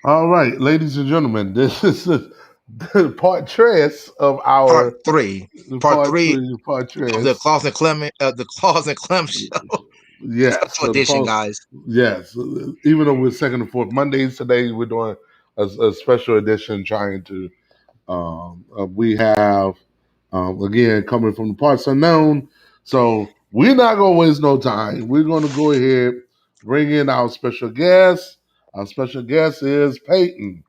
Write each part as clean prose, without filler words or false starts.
All right, ladies and gentlemen, this is the part tres of Part our three. Part part three three part of the tres. Claus and Clem the Claus and Clem show. Yes, Special edition, guys. yes. Even though we're second and fourth Mondays today, we're doing a special edition trying to. We have again coming from the parts unknown, so we're not gonna waste no time. We're gonna go ahead bring in our special guest. Our special guest is Peyton.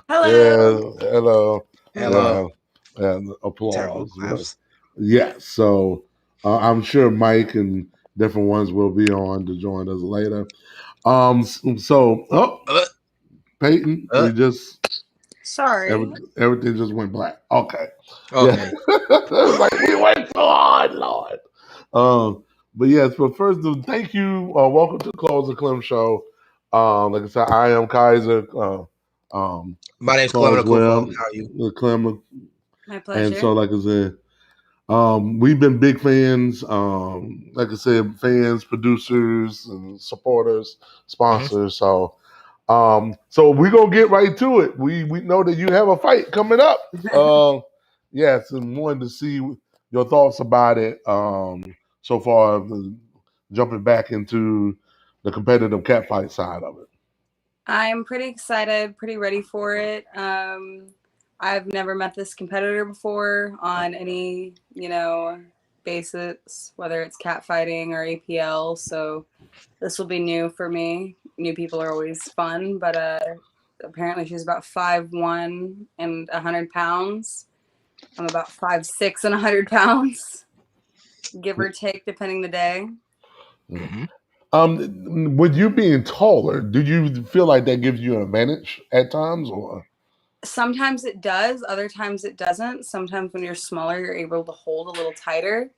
Hello. Yeah, hello, Hello. yeah, and Terrible applause. claps. Yes, so I'm sure Mike and different ones will be on to join us later. So, Uh, Peyton, uh, Sorry. everything just went black. Okay, yeah, okay. like we went so hard, Lord. But yes, but first, thank you. Welcome to Close the Clem Show. Like I said, I am Kaiser. My name's Clem Claus Akufo. well, How are you? Clem, My and pleasure. so like I said, we've been big fans. Like I said, fans, producers, and supporters, Hmm. sponsors. So we're gonna get right to it. We know that you have a fight coming up. Yes, and wanted to see your thoughts about it. So far, jumping back into the competitive catfight side of it. I'm pretty excited, pretty ready for it. I've never met this competitor before on any, basis, whether it's catfighting or APL. So this will be new for me. New people are always fun, but apparently she's about 5'1" and 100 pounds. I'm about 5'6" and 100 pounds, give or take, depending the day. Hmm. With you being taller, do you feel like that gives you an advantage at times, or? Sometimes it does, other times it doesn't. Sometimes when you're smaller, you're able to hold a little tighter,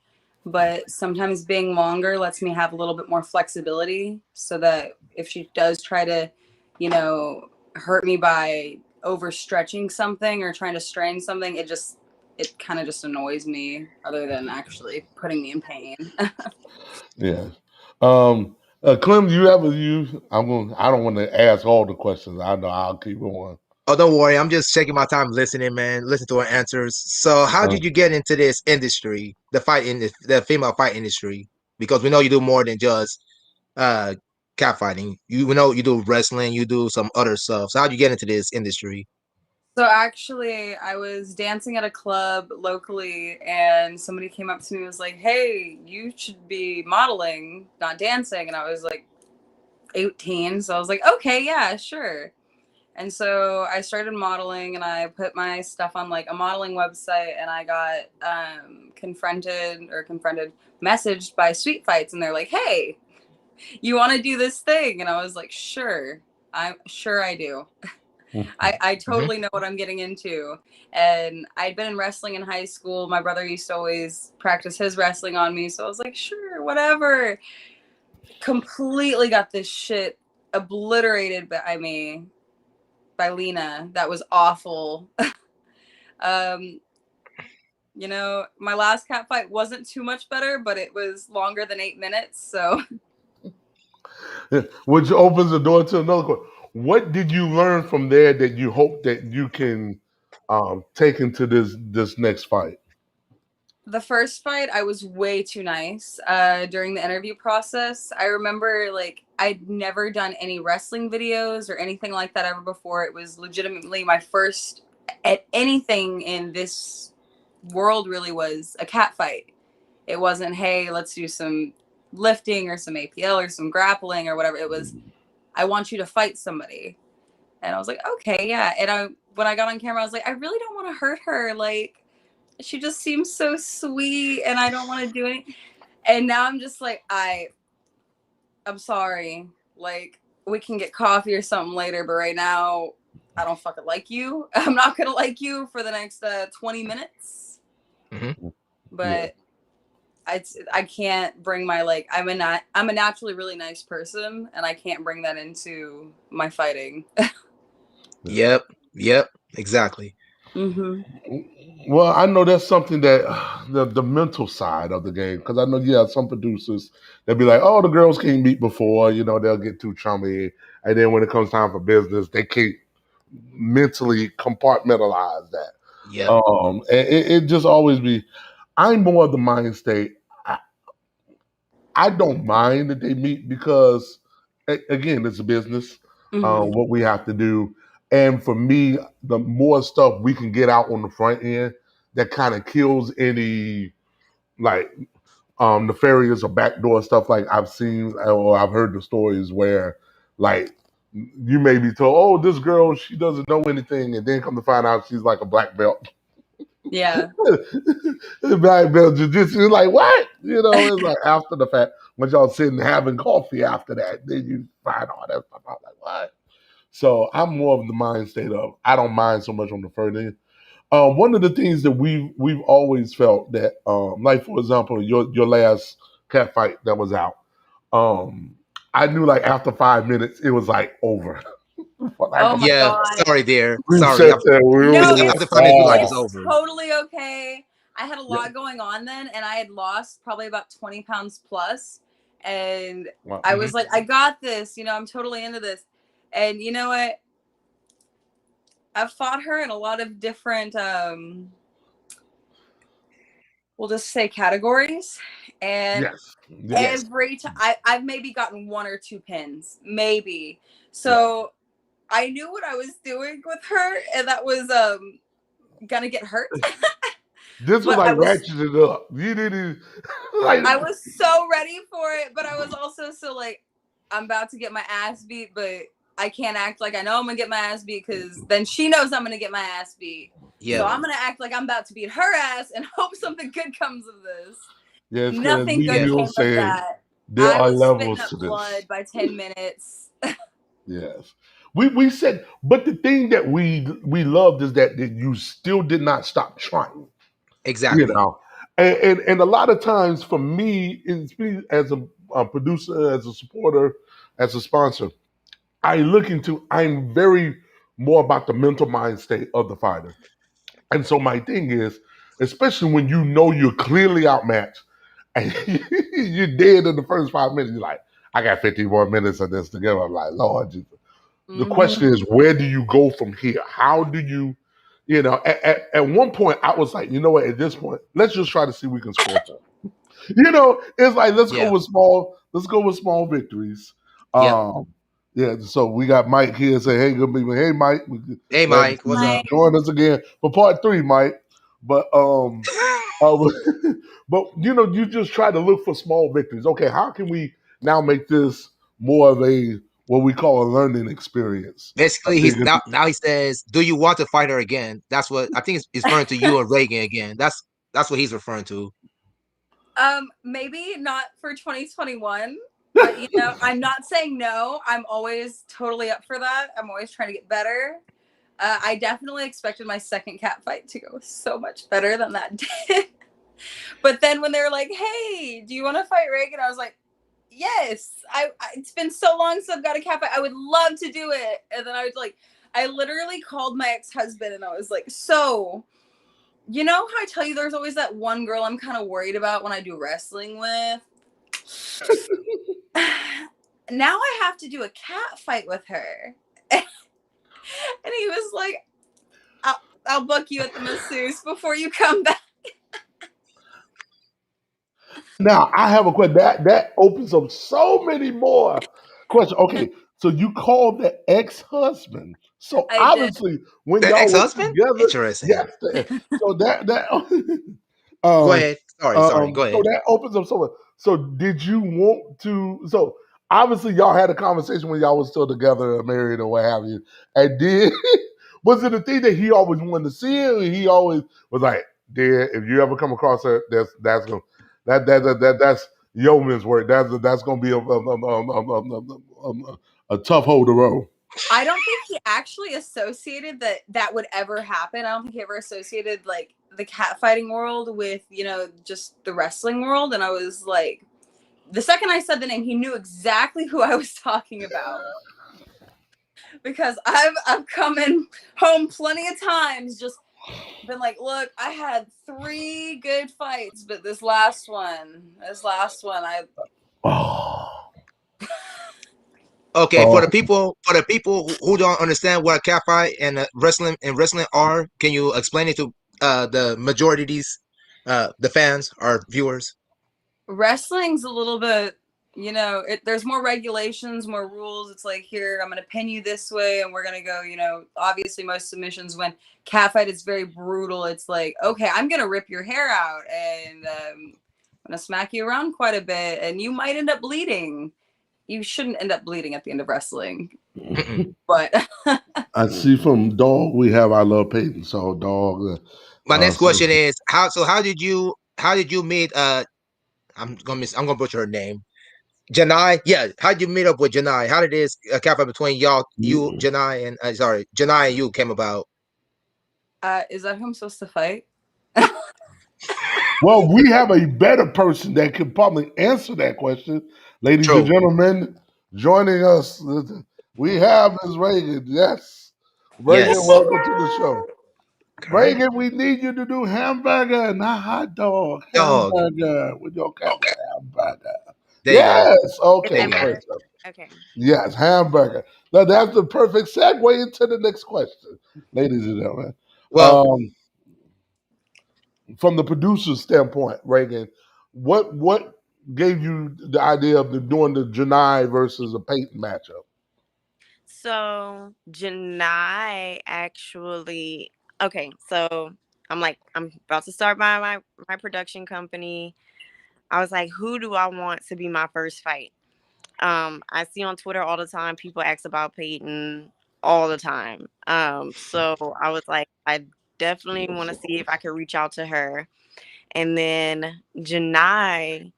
but sometimes being longer lets me have a little bit more flexibility so that if she does try to, hurt me by overstretching something or trying to strain something, it kind of just annoys me other than actually putting me in pain. Yeah. Clem, you ever use? I don't want to ask all the questions. I know I'll keep going. Oh, don't worry. I'm just taking my time listening, man. Listen to our answers. So, how Uh, did you get into this industry, the female fight industry? Because we know you do more than just uh catfighting. You know you do wrestling, you do some other stuff. So, how'd you get into this industry? So actually, I was dancing at a club locally, and somebody came up to me and was like, "Hey, you should be modeling, not dancing." And I was like 18, so I was like, "Okay, yeah, sure." And so I started modeling, and I put my stuff on like a modeling website, and I got messaged by Sweet Fights, and they're like, "Hey, you want to do this thing?" And I was like, "Sure, I'm sure I do." I Hmm. totally know what I'm getting into. And I'd been in wrestling in high school. My brother used to always practice his wrestling on me. So I was like, sure, whatever. Completely got this shit obliterated by me, by Lena. That was awful. um, my last cat fight wasn't too much better, but it was longer than 8 minutes. So which opens the door to another question. What did you learn from there that you hope that you can take into this next fight? the first fight, I was way too nice during the interview process. I remember like I'd never done any wrestling videos or anything like that ever before. It was legitimately my first at anything in this world. Really was a cat fight. It wasn't, hey, let's do some lifting or some APL or some grappling or whatever. It was, I want you to fight somebody. And I was like, okay, yeah. And when I got on camera, I was like, I really don't want to hurt her. Like, she just seems so sweet, and I don't want to do anything. And now I'm just like, I'm sorry. Like, we can get coffee or something later, but right now, I don't fucking like you. I'm not gonna like you for the next 20 minutes. Hmm. Yeah. but I can't bring my like I'm a naturally really nice person, and I can't bring that into my fighting. Yeah. Yep. Yep. Exactly. Mm-hmm. Well, I know that's something that the mental side of the game, because I know you have some producers they'll be like, "Oh, the girls can't meet before," they'll get too chummy, and then when it comes time for business, they can't mentally compartmentalize that. Yep. And it just always be. I'm more of the mind state. I, I don't mind that they meet because, again, it's a business. Mm-hmm. What we have to do, and for me, the more stuff we can get out on the front end, that kind of kills any like nefarious or backdoor stuff. Like I've seen or I've heard the stories where, like, you may be told, "Oh, this girl, she doesn't know anything," and then come to find out she's like a black belt. Yeah. Black belt jujitsu. Like what? It's like after the fact when y'all sitting having coffee after that, then you find all that stuff. I'm like, what? So I'm more of the mind state of I don't mind so much on the front end. One of the things that we've always felt that, like for example, your last cat fight that was out, I knew like after 5 minutes it was like over. For lack Oh of my Yeah. god. Sorry, dear. we Sorry. sat there, No, we were After 5 minutes, we like it's it's over. totally okay. I had a yeah. lot going on then, and I had lost probably about 20 pounds plus, and Wow. I Hmm. was like, I got this. I'm totally into this. And you know what? I've fought her in a lot of different we'll just say categories, and Yes. Yes. Yes. every time I've maybe gotten one or two pins, maybe. Yeah. So I knew what I was doing with her, and that was gonna get hurt. This was But like ratcheted up. You didn't like. I was so ready for it, but I was also so like, I'm about to get my ass beat, but I can't act like I know I'm gonna get my ass beat, because then she knows I'm gonna get my ass beat. So Yep. I'm gonna act like I'm about to beat her ass and hope something good comes of this. Yes, because Nothing good we Yep. will came of say that. there I are was spitting levels up to this. blood by 10 minutes. Yes. We said, but the thing that we loved is that you still did not stop trying. You Exactly. know, and a lot of times for me, it's me as a producer, as a supporter, as a sponsor, I'm very more about the mental mind state of the fighter. And so my thing is, especially when you know you're clearly outmatched and you're dead in the first 5 minutes, you're like, I got 50 more minutes of this together. I'm like, Lord Jesus. The Mm-hmm. question is, where do you go from here? How do you, at one point, I was like, you know what, at this point, let's just try to see if we can score points. It's like Yeah. let's go with small victories. Yep. Um, yeah, so we got Mike here say, hey, good evening. Hey Mike, Hey, glad to Mike. see What's you up? Like, join us again for part three, Mike. But uh, but you just try to look for small victories. Okay, how can we now make this more of a what we call a learning experience? I Basically, think he's now he says, "Do you want to fight her again?" That's what I think is referring to you and Reagan again. That's what he's referring to. maybe not for 2021, but I'm not saying no. I'm always totally up for that. I'm always trying to get better. I definitely expected my second cat fight to go so much better than that did. But then when they were like, "Hey, do you want to fight Reagan?" I was like, "Yes." It's been so long since I've got a cat fight. I would love to do it. And then I literally called my ex-husband and I was like, "So, you know how I tell you there's always that one girl I'm kind of worried about when I do wrestling with? Now I have to do a cat fight with her." And he was like, I'll book you at the masseuse before you come back. Now I have a question that opens up so many more questions. Okay, so you called the ex-husband. So I did. obviously, when The y'all were ex-husband? together, Interesting. yes. So that Go um ahead. Sorry. Go so ahead. that opens up so much. So did you want to? So obviously, y'all had a conversation when y'all was still together, or married, or what have you. And did was it a thing that he always wanted to see it, or he always was like, "Dear, if you ever come across her, that's gonna that's yeoman's work. That's gonna be a tough hold to row." I don't think he actually associated that would ever happen. I don't think he ever associated like the catfighting world with, just the wrestling world. And I was like, the second I said the name, he knew exactly who I was talking about. Because I've come in home plenty of times, just been like, look, I had 3 good fights, but this last one, I Oh, Okay, oh, for the people who don't understand what a catfight and wrestling are, can you explain it to the majority of these the fans or viewers? wrestling's a little bit, there's more regulations, more rules. It's like, here, I'm going to pin you this way, and we're going to go, obviously most submissions. When catfight is very brutal, it's like, okay, I'm going to rip your hair out, and I'm going to smack you around quite a bit, and you might end up bleeding. You shouldn't end up bleeding at the end of wrestling, but I see from Dog we have I love Peyton. So Dog, My next so question is how did you meet I'm gonna butcher her name. Janai, yeah. How did you meet up with Janai? How did this catfight between you, Janai, and sorry, Janai and you came about? is that who I'm supposed to fight? well, we have a better person that can probably answer that question, ladies and True. gentlemen. Joining us, we have Ms. Reagan. Yes, Reagan, Yes. welcome to the show. Okay. Reagan, we need you to do hamburger, not hot dog. Dog. Hamburger with your cat. Okay. Hamburger. There you go. Yes. Is There Okay. you that go. better? Perfect. Okay. Yes, hamburger. Now that's the perfect segue into the next question, ladies and gentlemen. Well, Um, from the producer's standpoint, Reagan, what gave you the idea of doing the Janai versus a Peyton matchup? So Janai actually okay, so I'm about to start my production company. I was like, who do I want to be my first fight? I see on Twitter all the time people ask about Peyton all the time. So I was like, I definitely want to see if I could reach out to her. And then Janai,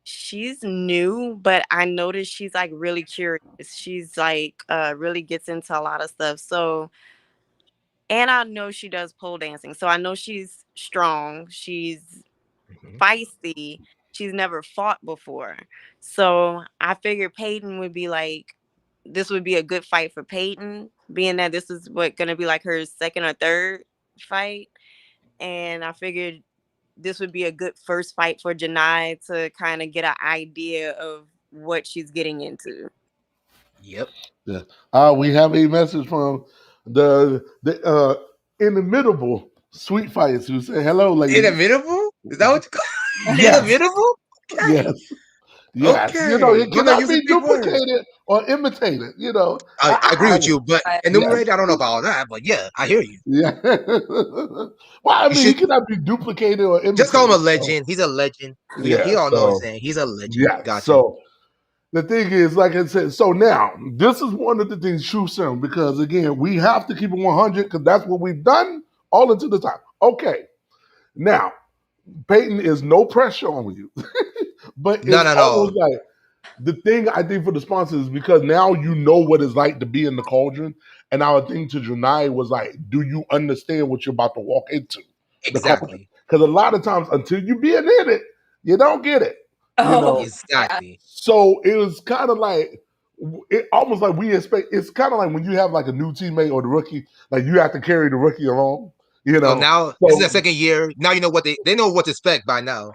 she's new, but I noticed she's like really curious. She's like really gets into a lot of stuff. So, and I know she does pole dancing. So I know she's strong. She's mhm. feisty. She's never fought before. So I figured Peyton would be like, this would be a good fight for Peyton, being that this is what gonna be like her second or third fight. And I figured this would be a good first fight for Janai to kind of get an idea of what she's getting into. Yep. Yeah. We have a message from the inimitable Sweet Fights who say, "Hello, ladies." Inimitable? Is that what you call Yes, inimitable? Okay. yes, yes. You know, Okay. it Women are cannot using be big words. duplicated or imitated. You know, I agree with you, but yes, enumerated, I don't know about that, but yeah, I hear you. yeah. well, I You mean, he should cannot be duplicated or just call him a imitated. So, legend. He's a legend. yeah. He all know what I'm So, saying. He's a legend. yeah. Gotcha. So the thing is, like I said, so now this is one of the things true sound because again, we have to keep it 100 because that's what we've done all into the time. Okay, now Peyton is no pressure on you, but No, it's no, no. almost like the thing I think for the sponsors is because now you know what it's like to be in the cauldron, and our thing to Janai was like, do you understand what you're about to walk into the cauldron? Exactly. Because a lot of times, until you being in it, you don't get it, you Oh, know. yeah. Exactly. So it was kind of like it almost like we expect. It's kind of like when you have like a new teammate or the rookie, like you have to carry the rookie along, you So know. now this is the So second year. Now you know what they know what to expect by now.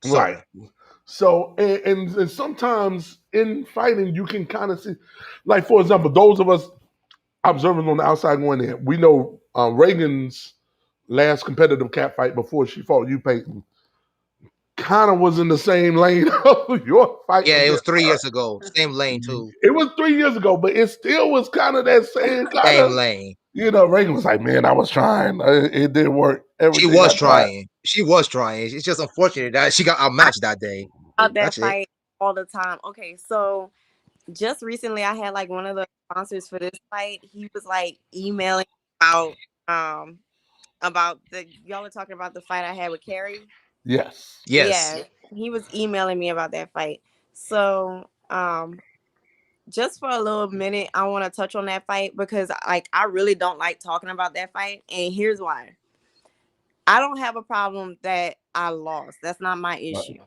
right. Sorta. So and sometimes in fighting you can kind of see, like for example, those of us observing on the outside going in, we know Reagan's last competitive cat fight before she fought you, Peyton, kind of was in the same lane of your fight Yeah, it was against 3 years her. ago. Same lane too. It was 3 years ago, but it still was kind of that same kind Same of, lane. Reagan was like, man, I was trying. It didn't work. She Everything I was tried. trying. She was trying. It's just unfortunate that she got I outmatched that day. about that That's it. fight all the time. Okay, so just recently I had like one of the sponsors for this fight. He was like emailing about um about the y'all were talking about the fight I had with Carrie. Yes. Yes. Yeah, he was emailing me about that fight. So just for a little minute, I want to touch on that fight because like I really don't like talking about that fight, and here's why. I don't have a problem that I lost. That's not my issue.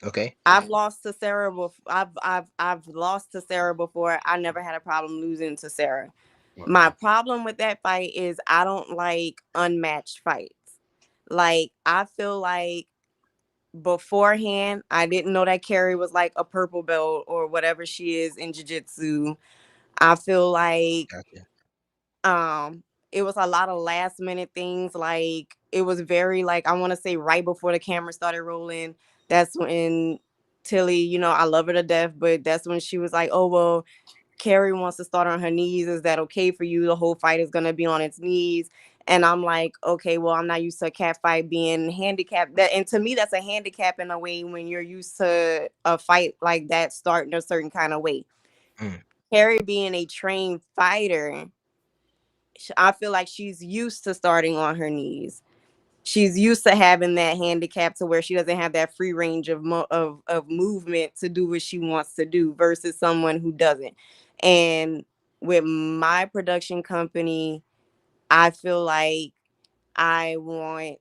Okay. I've lost to Sarah before. I've lost to Sarah before. I never had a problem losing to Sarah. My problem with that fight is I don't like unmatched fights. Like I feel like beforehand, I didn't know that Carrie was like a purple belt or whatever she is in jiu-jitsu. I feel like Gotcha. it was a lot of last minute things. Like it was very like I want to say right before the camera started rolling. That's when Tilly, I love her to death, but that's when she was like, "Oh well, Carrie wants to start on her knees. Is that okay for you? The whole fight is gonna be on its knees." And I'm like, okay, well, I'm not used to a cat fight being handicapped. And to me, that's a handicap in a way when you're used to a fight like that starting a certain kind of way. Mm. Carrie being a trained fighter, I feel like she's used to starting on her knees. She's used to having that handicap to where she doesn't have that free range of movement to do what she wants to do versus someone who doesn't. And with my production company, I feel like I want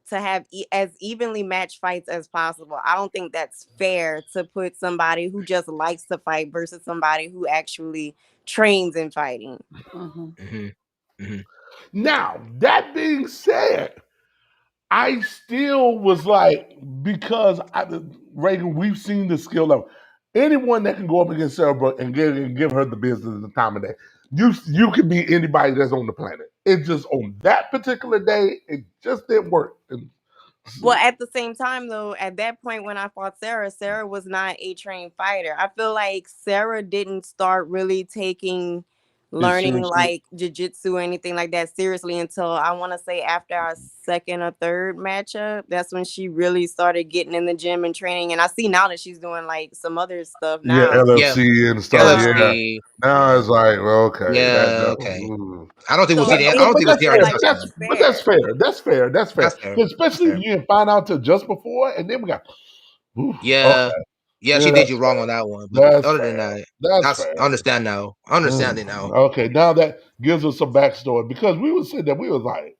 to have as evenly matched fights as possible. I don't think that's fair to put somebody who just likes to fight versus somebody who actually trains in fighting. Mm-hmm. Mm-hmm. Mm-hmm. Now, that being said, I still was like, because Reagan, we've seen the skill level. Anyone that can go up against Sarah Brooke and give her the business at the time of day, you can beat anybody that's on the planet. It just on that particular day, it just didn't work. And Well, at the same time, though, at that point when I fought Sarah, Sarah was not a trained fighter. I feel like Sarah didn't start really taking it's learning seriously, like jujitsu or anything like that seriously until I want to say after our second or third matchup. That's when she really started getting in the gym and training. And I see now that she's doing like some other stuff yeah, now. Yeah. LFC and stuff. Yeah, LFC. now Yeah. it's like, well, okay, Yeah. Okay. mm. I don't think we'll So see that. I it don't But think we'll just see that's her feel in the fair. like first that's one. That's fair. fair. That's fair. That's fair. That's fair. That's Especially if fair. you didn't find out till just before, and then we got, oof, Yeah. okay, Yeah, yeah, she did that's you wrong on fair. that one. But That's other than fair. that, That's that's fair. I understand now. I understand it now. Okay, now that gives us some backstory because we would say that we was like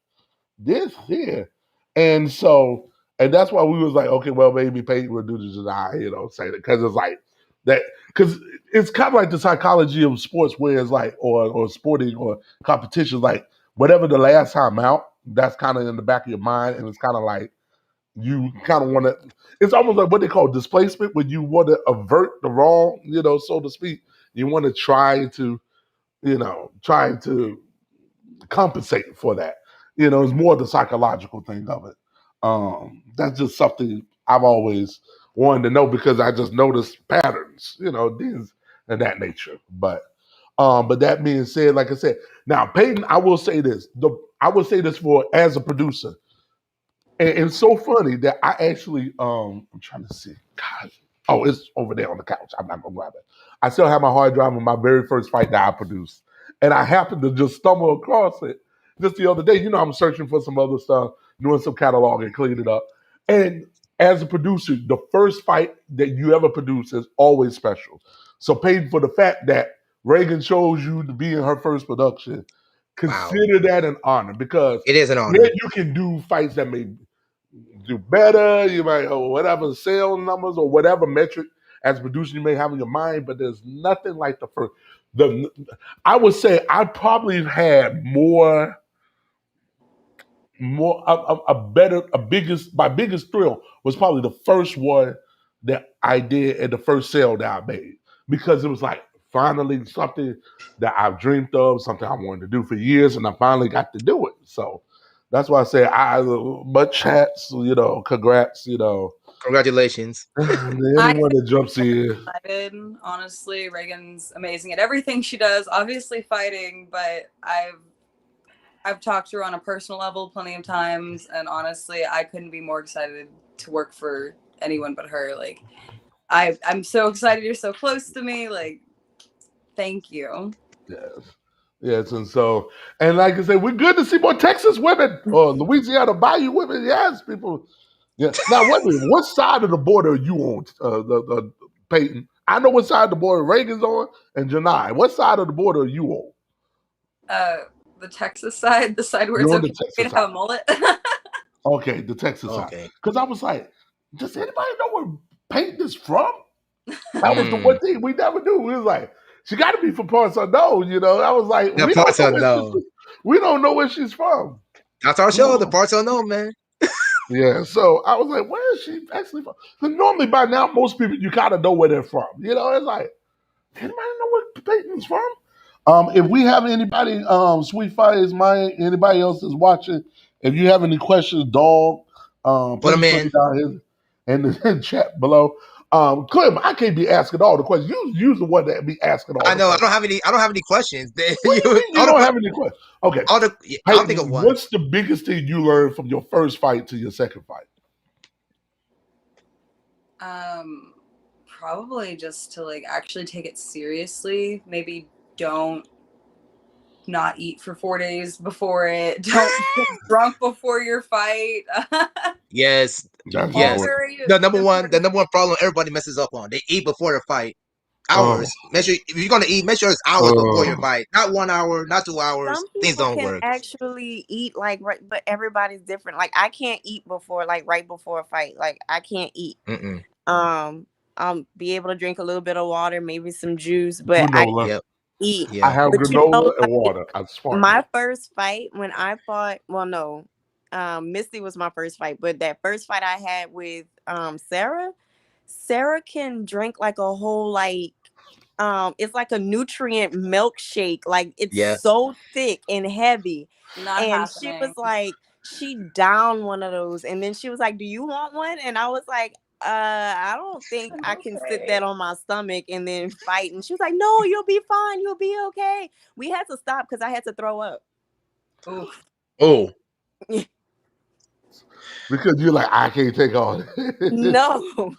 this here, and so and that's why we was like, okay, well maybe Peyton will do the deny, say that because it's like that because it's kind of like the psychology of sports where it's like or sporting or competitions like whatever the last time out, that's kind of in the back of your mind, and it's kind of like you kind of want to. It's almost like what they call displacement, when you want to avert the wrong, so to speak. You want to try to compensate for that. It's more the psychological thing of it. That's just something I've always wanted to know because I just noticed patterns, things of that nature. But that being said, like I said, now Peyton, I will say this. I will say this for as a producer. And it's so funny that I actually I'm trying to see. God, oh, it's over there on the couch. I'm not gonna grab it. I still have my hard drive of my very first fight that I produced. And I happened to just stumble across it just the other day. I'm searching for some other stuff, doing some catalog and clean it up. And as a producer, the first fight that you ever produce is always special. So paid for the fact that Reagan chose you to be in her first production, Wow. consider that an honor because It is an yeah, honor. you can do fights that may do better. You might or whatever sales numbers or whatever metric as a producer you may have in your mind, but there's nothing like the first. The I would say I probably had more a better a biggest my biggest thrill was probably the first one that I did and the first sale that I made because it was like finally something that I've dreamed of, something I wanted to do for years, and I finally got to do it. So that's why I say I much hats, congrats, Congratulations. I anyone that jumps in. excited. Honestly, Reagan's amazing at everything she does. Obviously fighting, but I've talked to her on a personal level plenty of times, and honestly, I couldn't be more excited to work for anyone but her. Like, I'm so excited you're so close to me. Like, thank you. Yes. Yes, and like I said, we're good to see more Texas women or Louisiana Bayou women. Yes, people. Yeah. Now, wait a minute. What side of the border are you on, the Peyton? I know what side of the border Reagan's on, and Janai. What side of the border are you on? The Texas side, the side where it's You're on the okay for me Texas to have side. a mullet. Okay, the Texas side. Okay. Because I was like, does anybody know where Peyton is from? That was the Mm. one thing we never knew. We was like, she got to be from parts unknown, you know. I was like, The parts unknown. we don't know where she's from. That's our show. The parts unknown, man. Yeah, so I was like, where is she actually from? Because normally by now, most people, you kind of know where they're from. You know, it's like, anybody know where Peyton's from? If we have anybody, Sweet Fire is mine, anybody else is watching, if you have any questions, dog, Put them please put in. it down in the chat below. Clem, I can't be asking all the questions. You're the one that be asking all I the know. I questions. don't have any. I don't have any questions. What do you mean you don't have any questions? Okay, I'll think of Peyton, one. what's the biggest thing you learned from your first fight to your second fight? Probably just to like actually take it seriously. Maybe don't not eat for 4 days before it. Don't get drunk before your fight. Yes. That's Yes. important. The number one problem everybody messes up on. They eat before the fight. Hours. Make sure if you're gonna eat, make sure it's hours before your fight. Not 1 hour, not 2 hours. Some Things people don't can work. actually eat like right, but everybody's different. Like I can't eat before, like right before a fight. Like I can't eat. Mm-mm. Be able to drink a little bit of water, maybe some juice, but I Granola. Yep. eat. I Yeah. have But you know, granola and like water. I'm smart. my first fight when I fought, well, no, Misty was my first fight, but that first fight I had with Sarah can drink like a whole like it's like a nutrient milkshake, like it's Yeah. so thick and heavy. Not And she was happening. like, she downed one of those, and then she was like, do you want one? And I was like, I don't think I can sit that on my stomach and then fight. And she was like, no, you'll be fine, you'll be okay. We had to stop because I had to throw up. Oof. Oh. Because you're like, I can't take all that. No.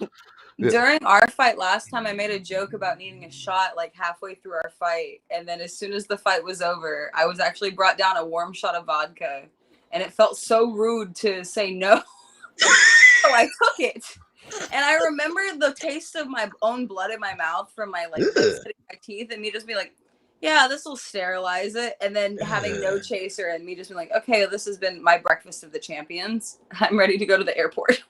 Yeah. During our fight last time, I made a joke about needing a shot like halfway through our fight. And then as soon as the fight was over, I was actually brought down a warm shot of vodka. And it felt so rude to say no. So I took it. And I remember the taste of my own blood in my mouth from my like lips hitting my teeth, and me just being like, yeah, this will sterilize it. And then having no chaser and me just being like, okay, this has been my breakfast of the champions. I'm ready to go to the airport.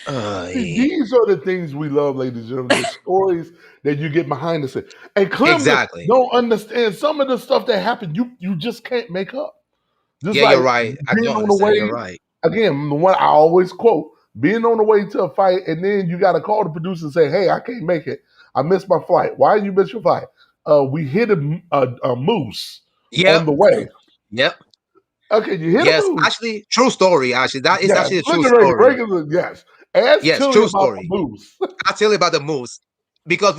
See, these are the things we love, ladies and gentlemen. The stories that you get behind the scenes. And Clem Exactly. don't understand some of the stuff that happened. You just can't make up. Just Yeah, like you're right. I being don't on the understand. way. You're right. Again, the one I always quote: being on the way to a fight, and then you got to call the producer and say, "Hey, I can't make it. I missed my flight. Why you miss your flight? We hit a moose on the way. Yep. Okay, you hit a moose. Actually, true story. Actually, that is actually a true Look at Reagan. story. Reagan, yes. Ask Yes, Tilly true about story. the moose. I'll tell you about the moose because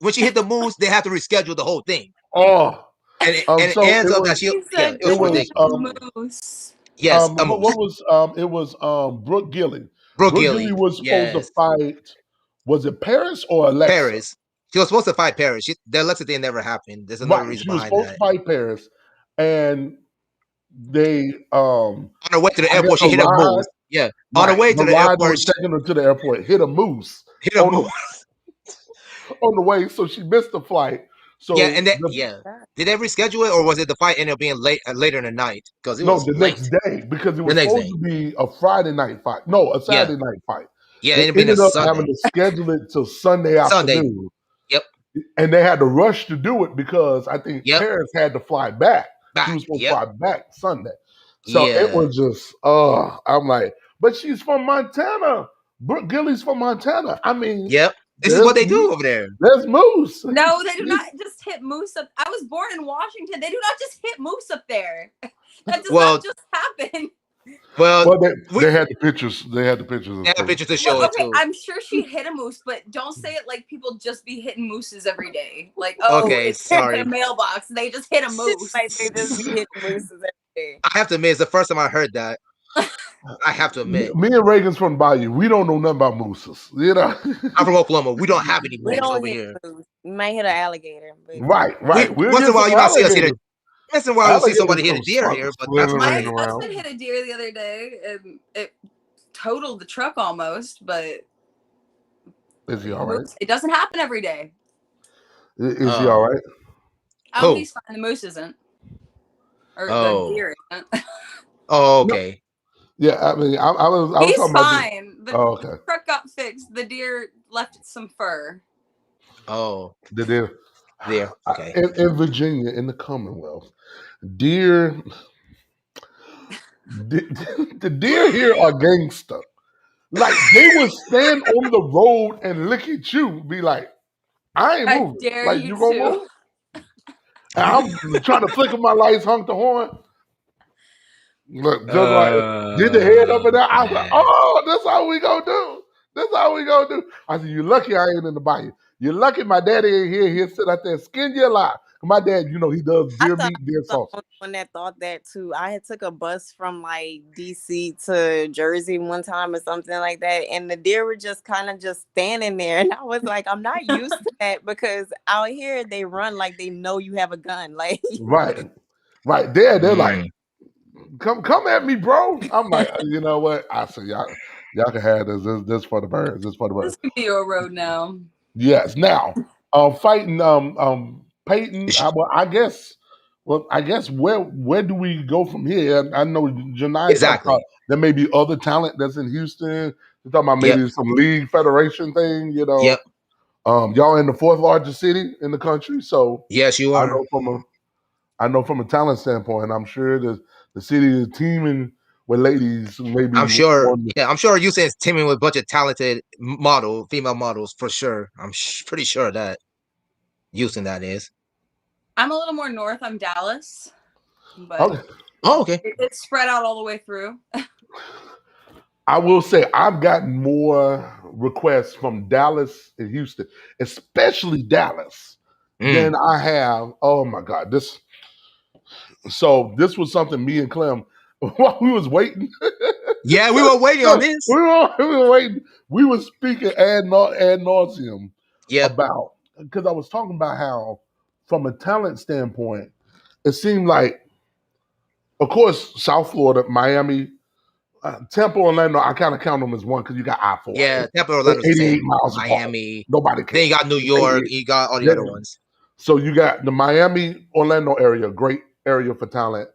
when she hit the moose, they had to reschedule the whole thing. Oh, And it so ends it up that was. she It it was was. ridiculous. Moose. Yes, a What moose. was? It was. Brooke Gilly. Brooke Brooke Gilly Gilly. was supposed to Yes, fight. Was it Paris or Alexa? Paris. She was supposed to fight Paris. The Alexa thing never happened. There's another Right. reason She was behind supposed to that. fight Paris, and they On her way to the I guess airport, she a hit a ride. moose. Yeah, on her Right. way The to the ride that airport, was she taking her to the airport hit a moose hit a on moose. on the way, so she missed the flight. Yeah, So and did they reschedule it, or was it the fight ended up being later in the night because it no, was the late next day, because it the was next supposed day? to be a Friday night fight. No, a Yeah, Saturday night fight. yeah, They it ended up being a ended up having Sunday. to schedule it till Sunday Sunday. afternoon. Yep. And they had to rush to do it because I think Yep. Paris had to fly back. She Back. was supposed to Yep. fly back Sunday. So it Yeah. was just, I'm like, but she's from Montana. Brooke Gilly's from Montana. I mean, Yep. This is there's what they do over there. moose. No, they do not just hit moose up. I was born in Washington. They do not just hit moose up there. That does Well, not just happen. well, Well, we they had the pictures. They had the pictures of have proof. pictures to show Well, it okay, too. I'm sure she hit a moose, but don't say it like people just be hitting mooses every day. Like, oh, Okay, it's in sorry. their mailbox. They just hit a moose. Like they just be hitting mooses every day. I have to admit, it's the first time I heard that. I have to admit. Me and Reagan's from Bayou. We don't know nothing about mooses. You know. I'm from Oklahoma. We don't have any We moose don't over hit here. moose. We might hit an alligator, but Right. We'll Once in get a while, some you might see us hit a. alligators. Once in a while, you'll see somebody hit a Alligators deer come here, but that's My slithering about it. around. husband hit a deer the other day, and it totaled the truck almost, but Is he all right? it doesn't happen every day. Is he all right? Oh, Who? he's fine. The moose isn't. Or the Oh. deer isn't. Oh, No, okay. yeah, I mean, I was He's talking about the. fine. The Oh, okay. truck got fixed. The deer left some fur. Oh, The there. Okay. in Virginia, in the Commonwealth, deer, the deer here are gangster. Like they would stand on the road and look at you, be like, "I ain't I moving." dare Like you you gonna to. move? And I'm trying to flicker my lights, honk the horn. Look, just like did the head up and down. I was like, Man. "Oh, that's how we gonna do. That's how we gonna do." I said, "You lucky I ain't in the bayou. You're lucky my daddy ain't here. He'll sit out there and skin you alive." My dad, he does I deer thought meat, deer I was the sausage. only one that thought that too. I had took a bus from like DC to Jersey one time or something like that, and the deer were just kind of just standing there, and I was like, I'm not used to that because out here they run like they know you have a gun. Like, Right, right there. They're like, Mm. come at me, bro. I'm like, you know what? I said, y'all can have this. This for the birds. This for the birds. This could be your road now. Yes. Now, fighting Peyton. Well, I guess. Well, I guess where do we go from here? I know Janai talked about Exactly. there may be other talent that's in Houston. You're talking about Yep. maybe some league federation thing. Yep. Y'all in the fourth largest city in the country, so Yes, you I are. know from a talent standpoint, I'm sure the city is teeming with ladies who maybe I'm sure. want. Yeah, I'm sure Houston's teaming with a bunch of talented female models for sure. I'm pretty sure that Houston that is. I'm a little more north. I'm Dallas, but Okay. Oh, okay. it's spread out all the way through. I will say I've gotten more requests from Dallas and Houston, especially Dallas, Mm. than I have. Oh my God, this was something me and Clem while we was waiting. Yeah, we were waiting on this. we were waiting. We were speaking ad nauseum Yep. about because I was talking about how, from a talent standpoint, it seemed like, of course, South Florida, Miami, Tampa, Orlando. I kind of count them as one because you got I-4. Yeah, Tampa, They're Orlando's the 88 same. miles apart. Miami. Nobody Then you cares. got New It's York. 88. You got all the other Then- ones. So you got the Miami, Orlando area, great area for talent.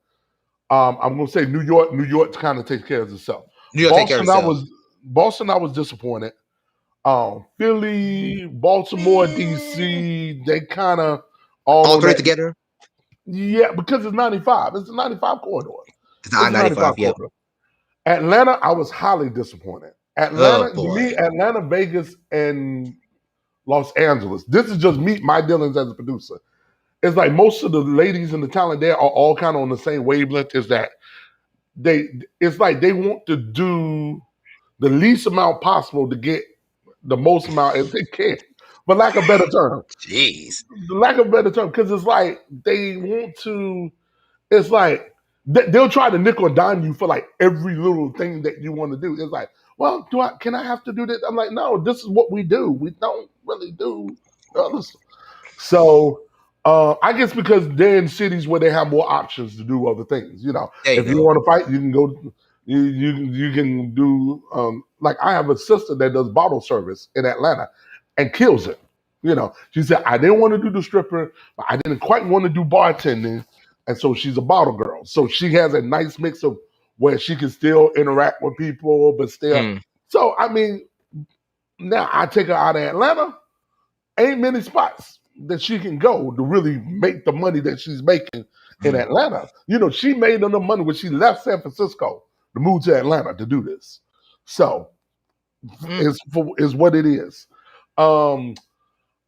I'm gonna say New York. New York kind of takes care of itself. New York take care of itself. Boston. I was disappointed. Philly, Baltimore, DC. They kind of all All on three that. together. Yeah, because it's 95. It's a 95 corridor. It's the It's a 95 I-95. Yep. corridor. Atlanta, I was highly disappointed. Oh Atlanta, to boy. me, Atlanta, Vegas, and Los Angeles. This is just my dealings as a producer. It's like most of the ladies and the talent there are all kind of on the same wavelength. Is that it's like they want to do the least amount possible to get the most amount if they can. For lack of a better term. Jeez. Lack of a better term. Because it's like they want to, it's like they'll try to nickel and dime you for like every little thing that you want to do. It's like, well, can I have to do this? I'm like, no, this is what we do. We don't really do other stuff. So I guess because they're in cities where they have more options to do other things. There you If you go. want to fight, you can go. You can do like I have a sister that does bottle service in Atlanta and kills it. She said I didn't want to do the stripper, but I didn't quite want to do bartending, and so she's a bottle girl. So she has a nice mix of where she can still interact with people, but still. Mm. So I mean, now I take her out of Atlanta. Ain't many spots that she can go to really make the money that she's making in Mm. Atlanta. She made enough money when she left San Francisco to move to Atlanta to do this. So Mm. is what it is. Um,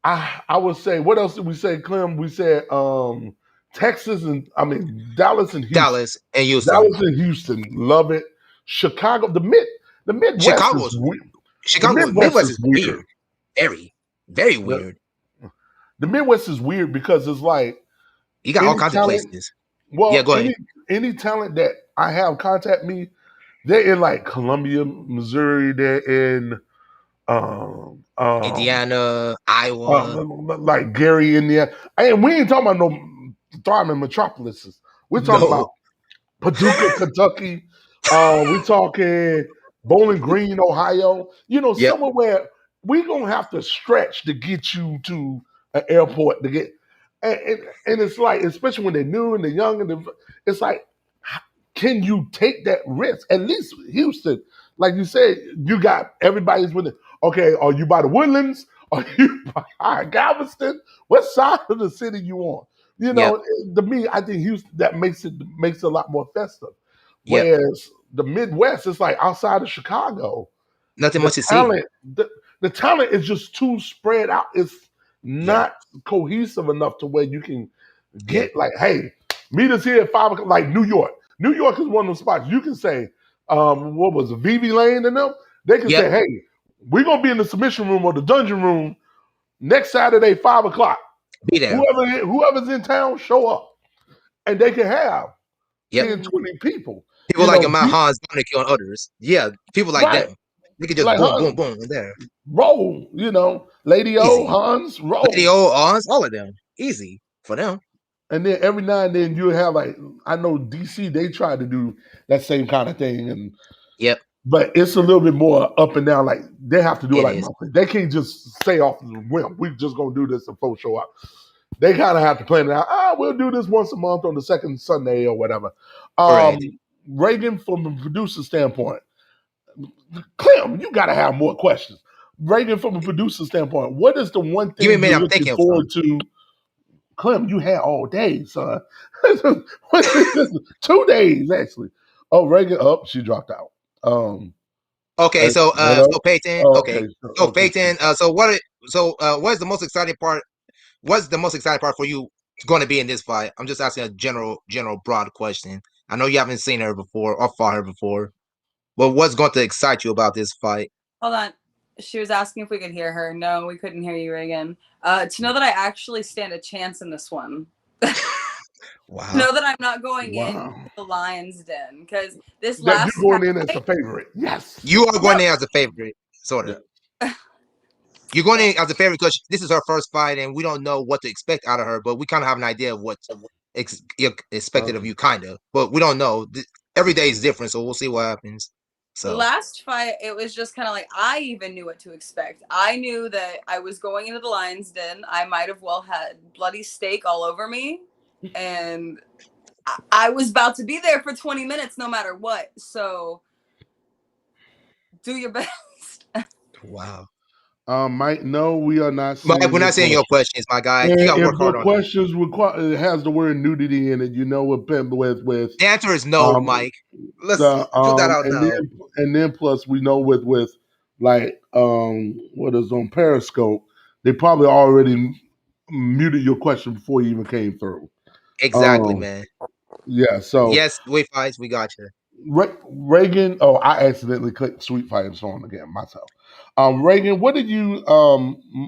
I would say, what else did we say, Clem? We said Texas and Dallas and Houston. Dallas and Houston. Dallas and Houston, love it. Chicago, the Midwest is Chicago's weird. The Chicago. Midwest Midwest is is weird. weird. Very, very The, weird. the Midwest is weird because it's like You got all any kinds of talent. places. Yeah, Well, go ahead. any talent that I have contact me, they're in like Columbia, Missouri. They're in Indiana, Iowa. like Gary, Indiana. And we ain't talking about no thriving metropolises. We're talking No. about Paducah, Kentucky. We're talking Bowling Green, Ohio. Yep. Somewhere where we're gonna have to stretch to get you to an airport to get. And it's like, especially when they're new and they're young, it's like can you take that risk? At least Houston, like you said, you got everybody's with it. Okay, are you by the Woodlands? Are you by Galveston? What side of the city you on? You Yep. know, to me, I think Houston that makes it a lot more festive. Yep. Whereas the Midwest, it's like outside of Chicago, Nothing the much to see. talent, the talent is just too spread out. It's Yeah. not cohesive enough to where you can Yeah. get like, hey, meet us here at 5 o'clock. Like New York. New York is one of those spots you can say, what was it, VV Lane and them? They can Yep. say, hey, we're gonna be in the submission room or the dungeon room next Saturday, 5 o'clock. Be there. Whoever's in town, show up. And they can have Yep. 10, 20 people. People You like know, Amount Hans Dominic on others. Yeah. People like right. them. We could just Like boom, boom, Hans, boom in there. roll, Lady O, Easy. Hans, Lady roll. O, Hans, all of them. Easy for them. And then every now and then you have like I know DC they try to do that same kind of thing and Yep. but it's a little bit more up and down. Like they have to do it It like is. monthly. They can't just say off the whim, we just gonna do this and full show up. They kind of have to plan it out. We'll do this once a month on the second Sunday or whatever. Correct. Reagan, from a producer standpoint, Clem, you gotta have more questions. Reagan, from a producer standpoint, what is the one Give me a thing minute. you're I'm looking thinking of some. forward to? Clem, you had all day, son. What's this? 2 days actually. Oh, Reagan, she dropped out. Okay, so Hello. Peyton. Oh, Okay, okay, so okay. Peyton. What is the most exciting part? What's the most exciting part for you going to be in this fight? I'm just asking a general, broad question. I know you haven't seen her before or fought her before, but what's going to excite you about this fight? Hold on. She was asking if we could hear her. No, we couldn't hear you, Reagan. To know that I actually stand a chance in this one. Wow. Know that I'm not going into Wow. the lion's den because this That last you're going in as fight, the favorite. Yes. You are going no, in as a favorite, sort of. Yeah. You're going in as a favorite because this is her first fight, and we don't know what to expect out of her, but we kind of have an idea of what expected of Okay. you, kind of. But we don't know. Every day is different, so we'll see what happens. the So last fight, it was just kind of like I even knew what to expect. I knew that I was going into the lion's den. I might have well had bloody steak all over me, and I was about to be there for 20 minutes no matter what. So do your best. wow. Mike, no, we are not Mike, seeing we're your not saying your question. questions, my guy. You And got to if work the hard on them. questions require it has the word nudity in it, with The answer is no, um Mike. Let's the put that out and now. then plus we know with like what is on Periscope, they probably already muted your question before you even came through. Exactly, Um man. yeah, so Yes, wait, fights, we got you. Reagan, oh, I accidentally clicked Sweet Fighters on again myself. Reagan, what are you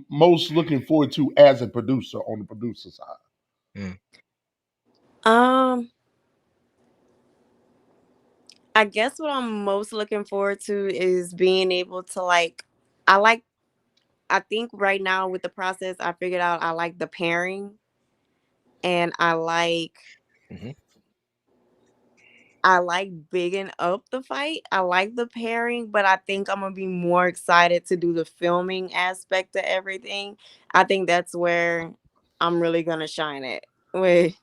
most looking forward to as a producer on the producer side? Mm. Um, I guess what I'm most looking forward to is being able to I like I think right now with the process I figured out I like the pairing and Mhm. I like bigging up the fight. I like the pairing, but I think I'm gonna be more excited to do the filming aspect of everything. I think that's where I'm really gonna shine it. Wait.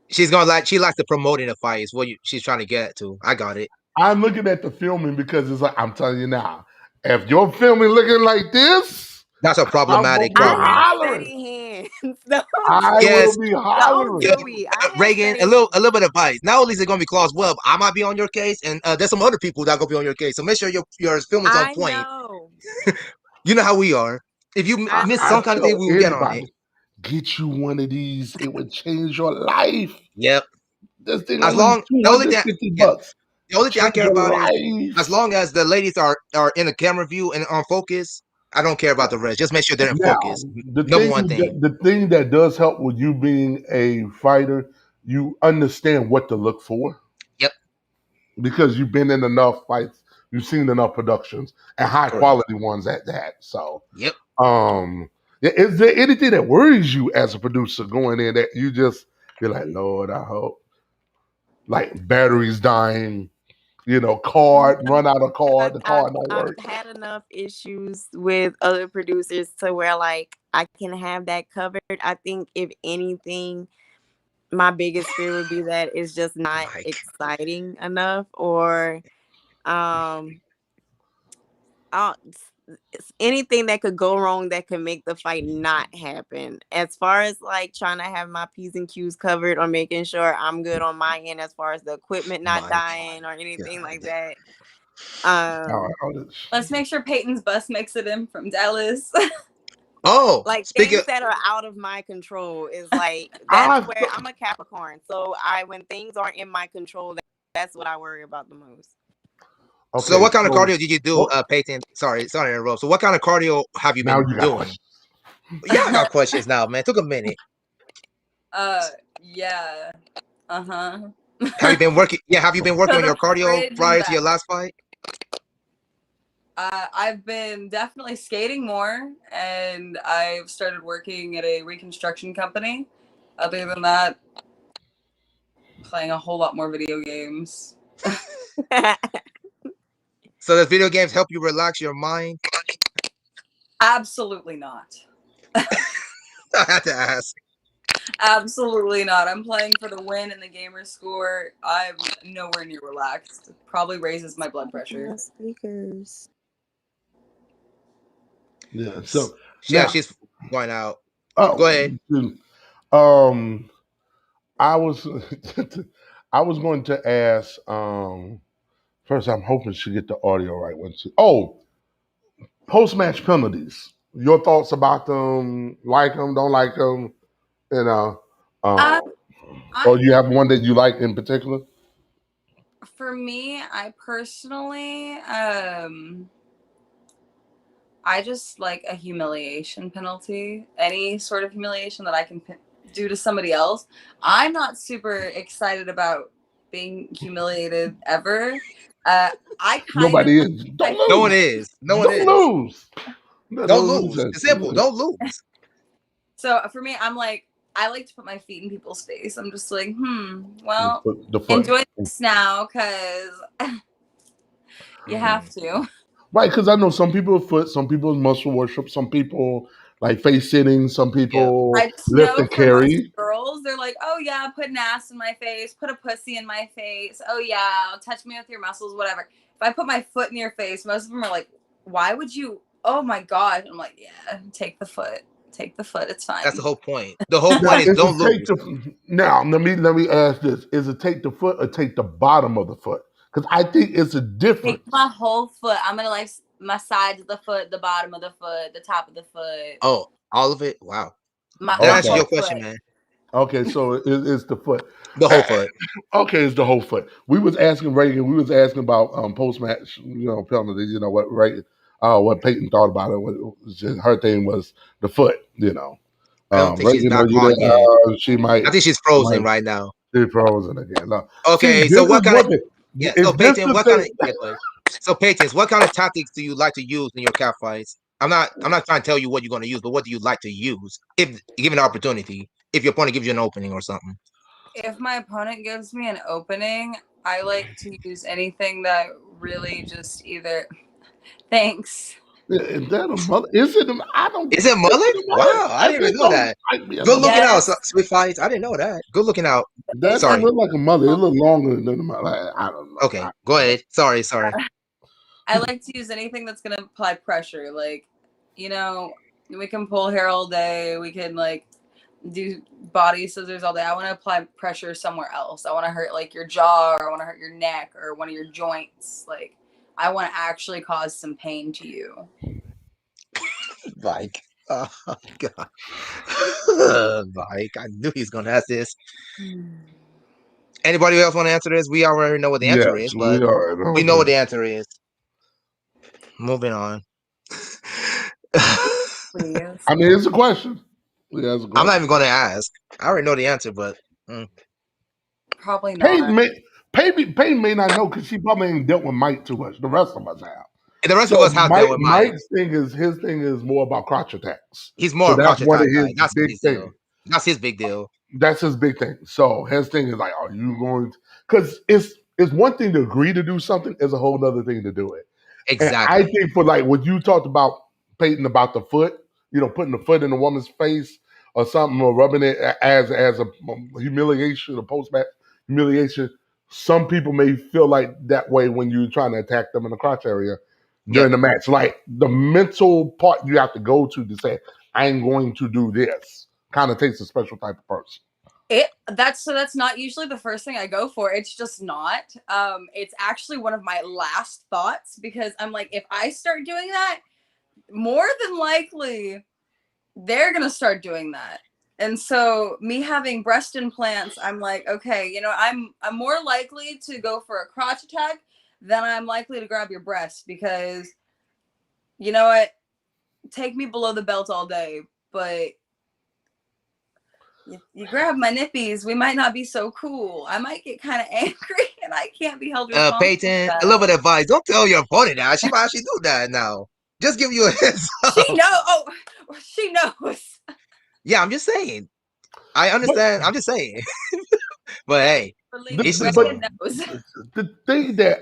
She likes to promoting the fight is what she's trying to get to. I got it. I'm looking at the filming because it's like I'm telling you now, if your filming looking like this, That's a I'm gonna problematic be I problem. have hollering. steady hands. Don't I do will Yes, be don't hollering. do it. I have Reagan, steady hands. a little bit of advice. Not only is it gonna be Claus Webb, I might be on your case, and there's some other people that gonna be on your case. So make sure your film is on I point. know. You know how we are. If you I miss I some know. kind of thing, tell we will get on it. anybody, get you one of these. It would change your life. Yep. This thing As only long the only thing, 250 yeah, bucks. the only thing I Change care your about is as life. long as the ladies are in the camera view and on focus. I don't care about the rest. Just make sure they're in Now, focus. Number one thing. the thing that does help with you being a fighter, you understand what to look for Yep. because you've been in enough fights, you've seen enough productions and high Correct. quality ones at that. So, Yep. is there anything that worries you as a producer going in that you just you're like, Lord, I hope like batteries dying, No, card run out of card, I've, the I've card don't I've work. had enough issues with other producers to where I can have that covered. I think if anything, my biggest fear would be that it's just not Like, exciting enough, or um it's anything that could go wrong that could make the fight not happen. As far as like trying to have my P's and Q's covered or making sure I'm good on my end as far as the equipment not my dying or anything like God. that. Oh, Let's make sure Peyton's bus makes it in from Dallas. Oh, Like speaking. things that are out of my control is like that's I where I'm a Capricorn. So when things aren't in my control, that's what I worry about the most. So, okay. what kind of So cardio did you do, Peyton? Sorry to interrupt. So, what kind of cardio have you now been you got doing? questions. Yeah, I got questions now, man. Took a minute. Yeah. Uh-huh. Have you been working? Yeah, have you been working To on your the cardio fridge and prior to your back. last fight? I've been definitely skating more, and I've started working at a reconstruction company. Other than that, playing a whole lot more video games. So, does video games help you relax your mind? Absolutely not. I had to ask. Absolutely not. I'm playing for the win and the gamer score. I'm nowhere near relaxed. It probably raises my blood pressure. Speakers. Yeah. So Yeah, now, she's going out. Go oh, ahead. um, I was, I was going to ask. First, I'm hoping she get the audio right when she. Oh, post match penalties. Your thoughts about them? Like them? Don't like them? You know. Um, Or I you have one that you like in particular? for me, I personally, I just like a humiliation penalty. Any sort of humiliation that I can do to somebody else. I'm not super excited about being humiliated ever. I kind of Nobody is. Don't I No one lose. is. No one Don't is. lose. No, Don't don't lose lose. that. It's simple. Don't lose. so for me, I'm like I like to put my feet in people's face. I'm just like, well, The foot. enjoy this now because you have to. Right, because I know some people foot, some people muscle worship, some people like face sitting, some Yeah. people I just lift know and for most carry. girls, they're like, oh yeah, put an ass in my face, put a pussy in my face. Oh yeah, touch me with your muscles, whatever. If I put my foot in your face, most of them are like, why would you? Oh my God. I'm like, yeah, take the foot. Take the foot. It's That's the fine. whole point. The whole Now, point is is don't it take lose. the now? Let me ask this: is it take the foot or take the bottom of the foot? Because I think it's a Take difference. my whole foot. I'm gonna like my sides of the foot, the bottom of the foot, the top of the foot, Oh, all of it? Wow. That my answers Okay, whole your question, foot. man. okay, so it's the foot. The whole foot. Okay, it's the whole foot. We was asking Reagan. We was asking about post match, penalties. You know what Reagan, what Peyton thought about it. Her thing was the foot. I don't think she's Reagan, back on yet. she I might, think she's frozen right now. be frozen again. No. See, Okay, so this is what kind of one thing. yeah, so Is this Peyton, the what kind of thing? yeah, go ahead. So Peyton, what kind of tactics do you like to use in your cat fights? I'm not trying to tell you what you're gonna use, but what do you like to use if given an opportunity, if your opponent gives you an opening or something? If my opponent gives me an opening, I like to use anything that really just either. Thanks. Is that a mother? Is it? I don't. Is it Is mullet? it a mother? Wow, I I didn't even think know those that. might be a Good mother. looking out, Yes, sweet fights. I didn't know that. Good looking out. That it's don't Sorry. look like a mother. It look longer than a mother. I don't know. Okay, go ahead. Sorry. I like to use anything that's gonna apply pressure. Like, we can pull hair all day. We can like do body scissors all day. I want to apply pressure somewhere else. I want to hurt like your jaw, or I want to hurt your neck, or one of your joints. Like, I want to actually cause some pain to you. Mike. Oh God. Mike, I knew he was gonna ask this. Anybody else want to answer this? We already know what the answer Yes, is, we but are. we know what Okay. the answer is. Moving on. Please. I mean, it's a question. Yeah, it's a I'm not question. even gonna ask. I already know the answer, but Probably Peyton not. may, Peyton may not know because she probably ain't dealt with Mike too much. The rest of us have. and the rest of So us have dealt with Mike. His thing is more about crotch attacks. He's So more a that's crouch one of attack guy. his That's big his deal. things. That's his big deal. That's his big thing. So his thing is like, are you going to? Because it's one thing to agree to do something, it's a whole other thing to do it. And I Exactly. think for like what you talked about, Peyton, about the foot, putting the foot in a woman's face, or something, or rubbing it as a humiliation, a post match humiliation. Some people may feel like that way when you're trying to attack them in the crotch area during Yep. the match. Like the mental part you have to go to say, I'm going to do this, kind of takes a special type of person. That's not usually the first thing I go for. It's just not. It's actually one of my last thoughts because I'm like, if I start doing that, more than likely they're gonna start doing that. And so me having breast implants, I'm like, okay, I'm more likely to go for a crotch attack than I'm likely to grab your breast because you know what? Take me below the belt all day, but you grab my nippies, we might not be so cool. I might get kind of angry and I can't be held responsible for Peyton, a that. little bit of advice. Don't tell your opponent that. She might actually do that now. Just give you a heads She up. she knows. Yeah, I'm just saying. I understand. I'm just saying. But hey, Believe each me, to his But Reagan own. knows. the thing that,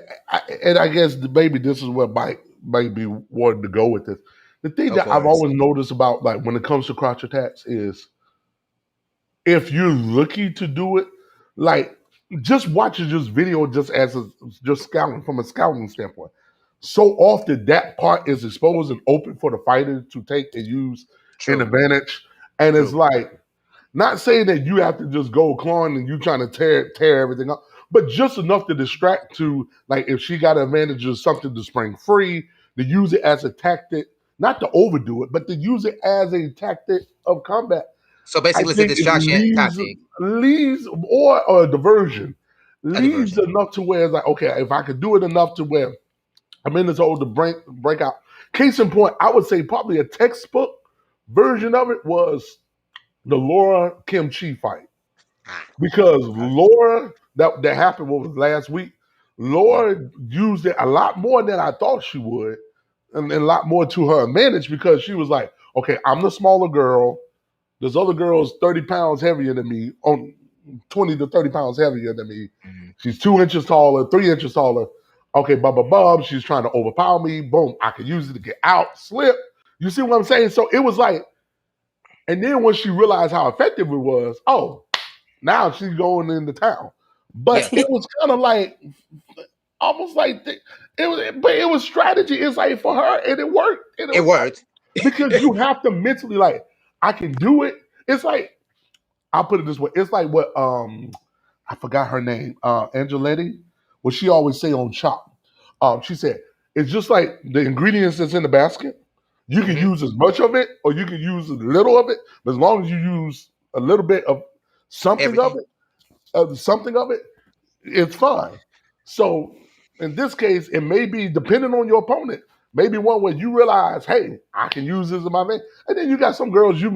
and I guess maybe this is where might be wanting to go with this. The thing Of that I've course. always noticed about like when it comes to crotch attacks is if you're looking to do it, like just watching this video just as just scouting from a scouting standpoint. So often that part is exposed and open for the fighter to take and use an True. advantage. And it's True. like not saying that you have to just go clawing and you trying to tear everything up, but just enough to distract to like if she got an advantage of something to spring free, to use it as a tactic, not to overdo it, but to use it as a tactic of combat. So I basically, it's a think it distraction tactic, leaves or a diversion a leaves diversion. enough to where it's like, okay, if I could do it enough to where I'm in this hole to break out. Case in point, I would say probably a textbook version of it was the Laura Kim Chi fight. Ah, Because okay. Laura, that happened what was last week, Yeah. Laura used it a lot more than I thought she would, and a lot more to her advantage because she was like, okay, I'm the smaller girl. This other girl's 30 pounds heavier than me, on 20 to 30 pounds heavier than me. Mhm. She's 2 inches taller, 3 inches taller. Okay, she's trying to overpower me. Boom, I could use it to get out, slip. You see what I'm saying? So it was like, and then when she realized how effective it was, oh, now she's going into town. But Yeah. it was kind of like, almost like, it was, but it was strategy. It's like for her, and it worked. And it It was like, worked. because you have to mentally, like, I can do it. It's like, I'll put it this way. It's like what I forgot her name, Angeletti, what she always say on Chop. She said, it's just like the ingredients that's in the basket. You can Hmm. use as much of it or you can use a little of it, but as long as you use a little bit of something of Everything. it, something of it, it's fine. So in this case, it may be depending on your opponent. Maybe one where you realize, hey, I can use this in my vein. And then you got some girls you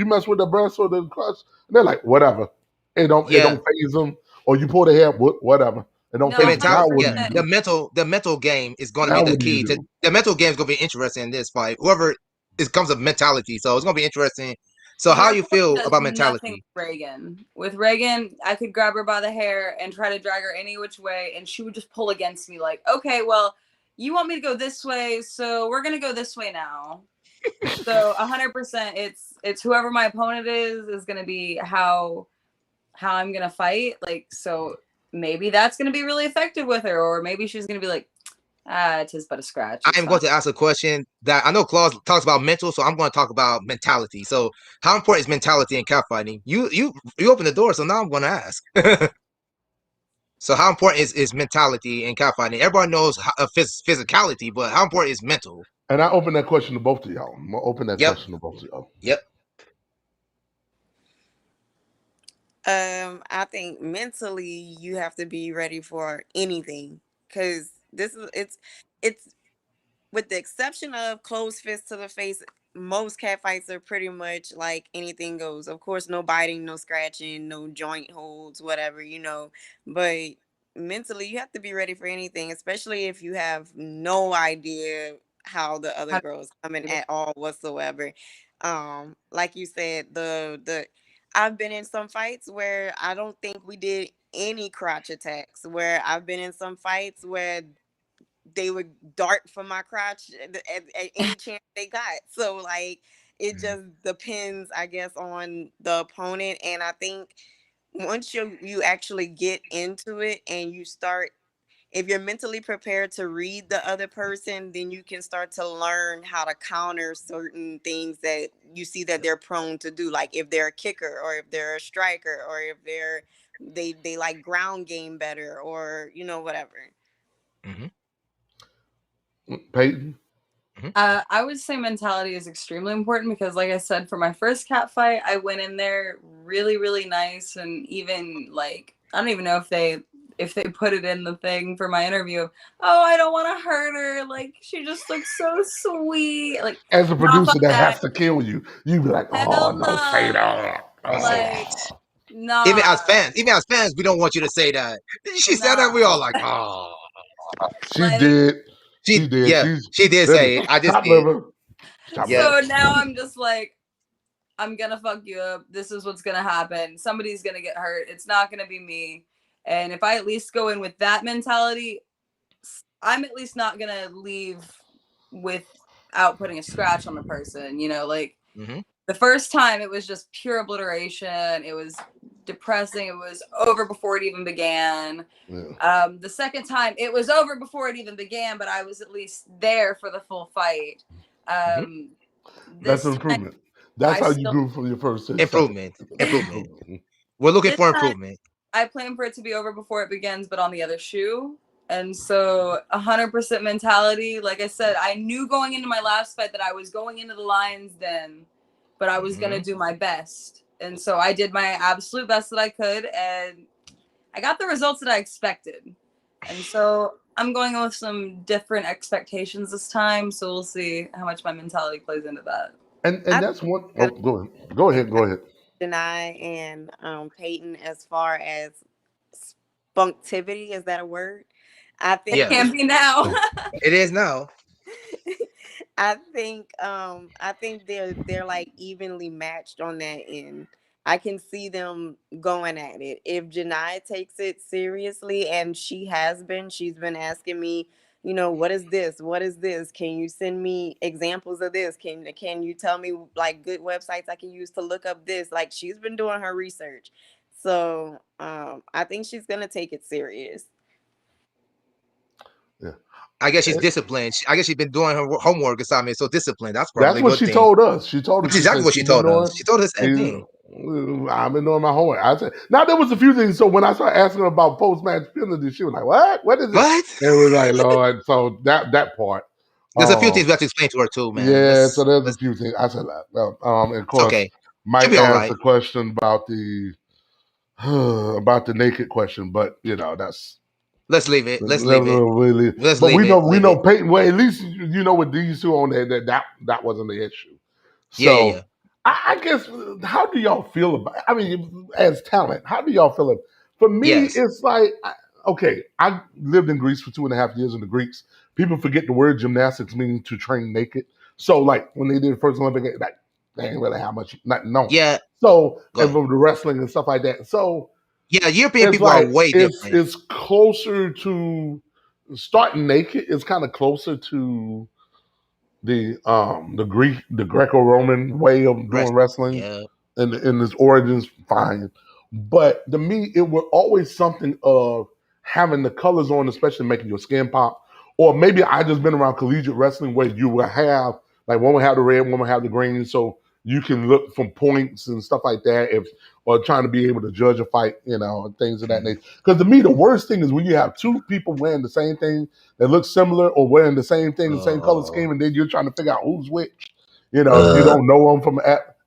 mess with the breast or the crust, and they're like, whatever. It don't Yeah. phase them. Or you pull their hair, whatever. It don't The No, phase them. Now mentality. what do Yeah. you 100%. do? The mental game is going to be Now the what do you key to do? the mental game is going to be interesting in this fight. Whoever it comes of mentality, so it's going to be interesting. So how Your you opponent feel does about nothing mentality? with Reagan. With Reagan, I could grab her by the hair and try to drag her any which way, and she would just pull against me like, okay, well, you want me to go this way, so we're gonna go this way now. So 100%, it's whoever my opponent is gonna be how I'm gonna fight. Like, so maybe that's gonna be really effective with her, or maybe she's gonna be like, it is but a scratch. I It's am going fine. to ask a question that I know Claus talks about mental, so I'm going to talk about mentality. So, how important is mentality in catfighting? You open the door, so now I'm going to ask. So, how important is mentality in catfighting? Everybody knows physicality, but how important is mental? And I open that question to both of y'all. I'm gonna open that Yep, question to both of y'all. yep. I think mentally you have to be ready for anything because it's with the exception of closed fist to the face. Most cat fights are pretty much like anything goes. Of course, no biting, no scratching, no joint holds, whatever, But mentally, you have to be ready for anything, especially if you have no idea how the other girl is coming at all whatsoever. Like you said, the I've been in some fights where I don't think we did any crotch attacks. Where I've been in some fights where they would dart for my crotch at any chance they got. So like It just depends, I guess, on the opponent. And I think once you actually get into it and you start, if you're mentally prepared to read the other person, then you can start to learn how to counter certain things that you see that they're prone to do. Like if they're a kicker, or if they're a striker, or if they like ground game better, or whatever. Mm-hmm. Peyton. I would say mentality is extremely important because, like I said, for my first cat fight, I went in there really, really nice, and even like I don't even know if they put it in the thing for my interview. Oh, I don't want to hurt her. Like she just looks so sweet. Like As a nah, producer, fuck that that. has to kill you. You be like, oh, Hell don't say nah. that. Listen, Like even nah, as fans, we don't want you to say that. She said that. We nah. all like, oh, She Like did. she, She did. yeah, She's she did listen, say it. I just top did. liver. Top Yeah. so liver. now I'm just like, I'm gonna fuck you up. This is what's gonna happen. Somebody's gonna get hurt. It's not gonna be me. And if I at least go in with that mentality, I'm at least not gonna leave without putting a scratch on the person. Like Mm-hmm. the first time it was just pure obliteration. It was depressing. It was over before it even began. Yeah. The second time it was over before it even began, but I was at least there for the full fight. Mm-hmm. That's This an time improvement. That's I how you still grew from your first to the second. Improvement. That's Improvement. improvement. We're looking this for time improvement. I plan for it to be over before it begins, but on the other shoe. And so 100% mentality. Like I said, I knew going into my last fight that I was going into the Lions Den, but I was going Mm-hmm. to do my best. And so I did my absolute best that I could, and I got the results that I expected. And so I'm going with some different expectations this time. So we'll see how much my mentality plays into that. And I that's one. Oh, think go ahead. Go ahead. Go ahead. Janai and Peyton, as far as spunktivity, is that a word? I It think Yeah, can't be now. it is now. I think they're like evenly matched on that end. I can see them going at it. If Janai takes it seriously, and she's been asking me, what is this? What is this? Can you send me examples of this? Can you tell me like good websites I can use to look up this? Like she's been doing her research. So I think she's gonna take it serious. Yeah. I guess she's disciplined. I guess she's been doing her homework assignment. So disciplined. That's probably That's a what good she thing. told us. She told us. That's She exactly said what she she's been told us. doing. She told us the same thing. I've been doing my homework. I said now there was a few things. So when I started asking her about post match penalty, she was like, "What? What is it?" What? And we was like, "Lord." So that part. There's a few things Um, we have to explain to her too, man. yeah. So there's a Let's. few things. I said that. And of It's course, okay. She'll Mike be all asked right. a question about the about the naked question, but that's Let's leave it. Let's leave it. really. Let's But leave it. we Leave know it. Peyton. Well, at least you know with these two on there that wasn't the issue. Yeah, yeah, yeah. So I guess how do y'all feel about? I mean, as talent, how do y'all feel? For me, Yes. it's like okay, I lived in Greece for 2.5 years, and the Greeks people forget the word gymnastics means to train naked. So like when they did the first Olympic, like they ain't really how much nothing known. Yeah. So Go and ahead. for the wrestling and stuff like that. So Yeah, European it's people are like way it's different. it's closer to starting naked. It's kind of closer to the Greco-Roman way of doing Rest. wrestling Yeah. and its origins fine. But to me, it was always something of having the colors on, especially making your skin pop. Or maybe I just been around collegiate wrestling where you will have like one will have the red, one will have the green, so you can look from points and stuff like that. If or trying to be able to judge a fight, and things of that Mhm. nature. Because to me, the worst thing is when you have two people wearing the same thing that look similar or wearing the same thing, the same color Uh, scheme, and then you're trying to figure out who's which. If you uh, don't know them from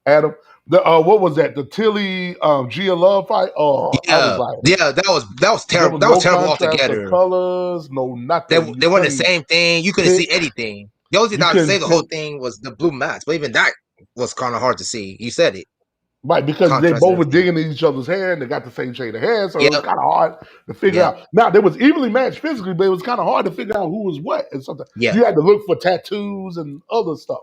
Adam. The what was that? The Tilly Gia Love fight? Oh, I was yeah. like, Yeah. That was there terrible. was That was no terrible contrast of altogether. colors, no They nothing. You they weren't the couldn't same thing. You couldn't see pick. anything. The only thing You I would say couldn't the whole pick. thing was the blue mats, but even that was kind of hard to see. You said it. Right, because they Contrast and both were everything. digging in each other's hair and they got the same shade of hair, so it was Yep. kind of hard to figure Yep. out. Now, they was evenly matched physically, but it was kind of hard to figure out who was what and something. Yep. You had to look for tattoos and other stuff,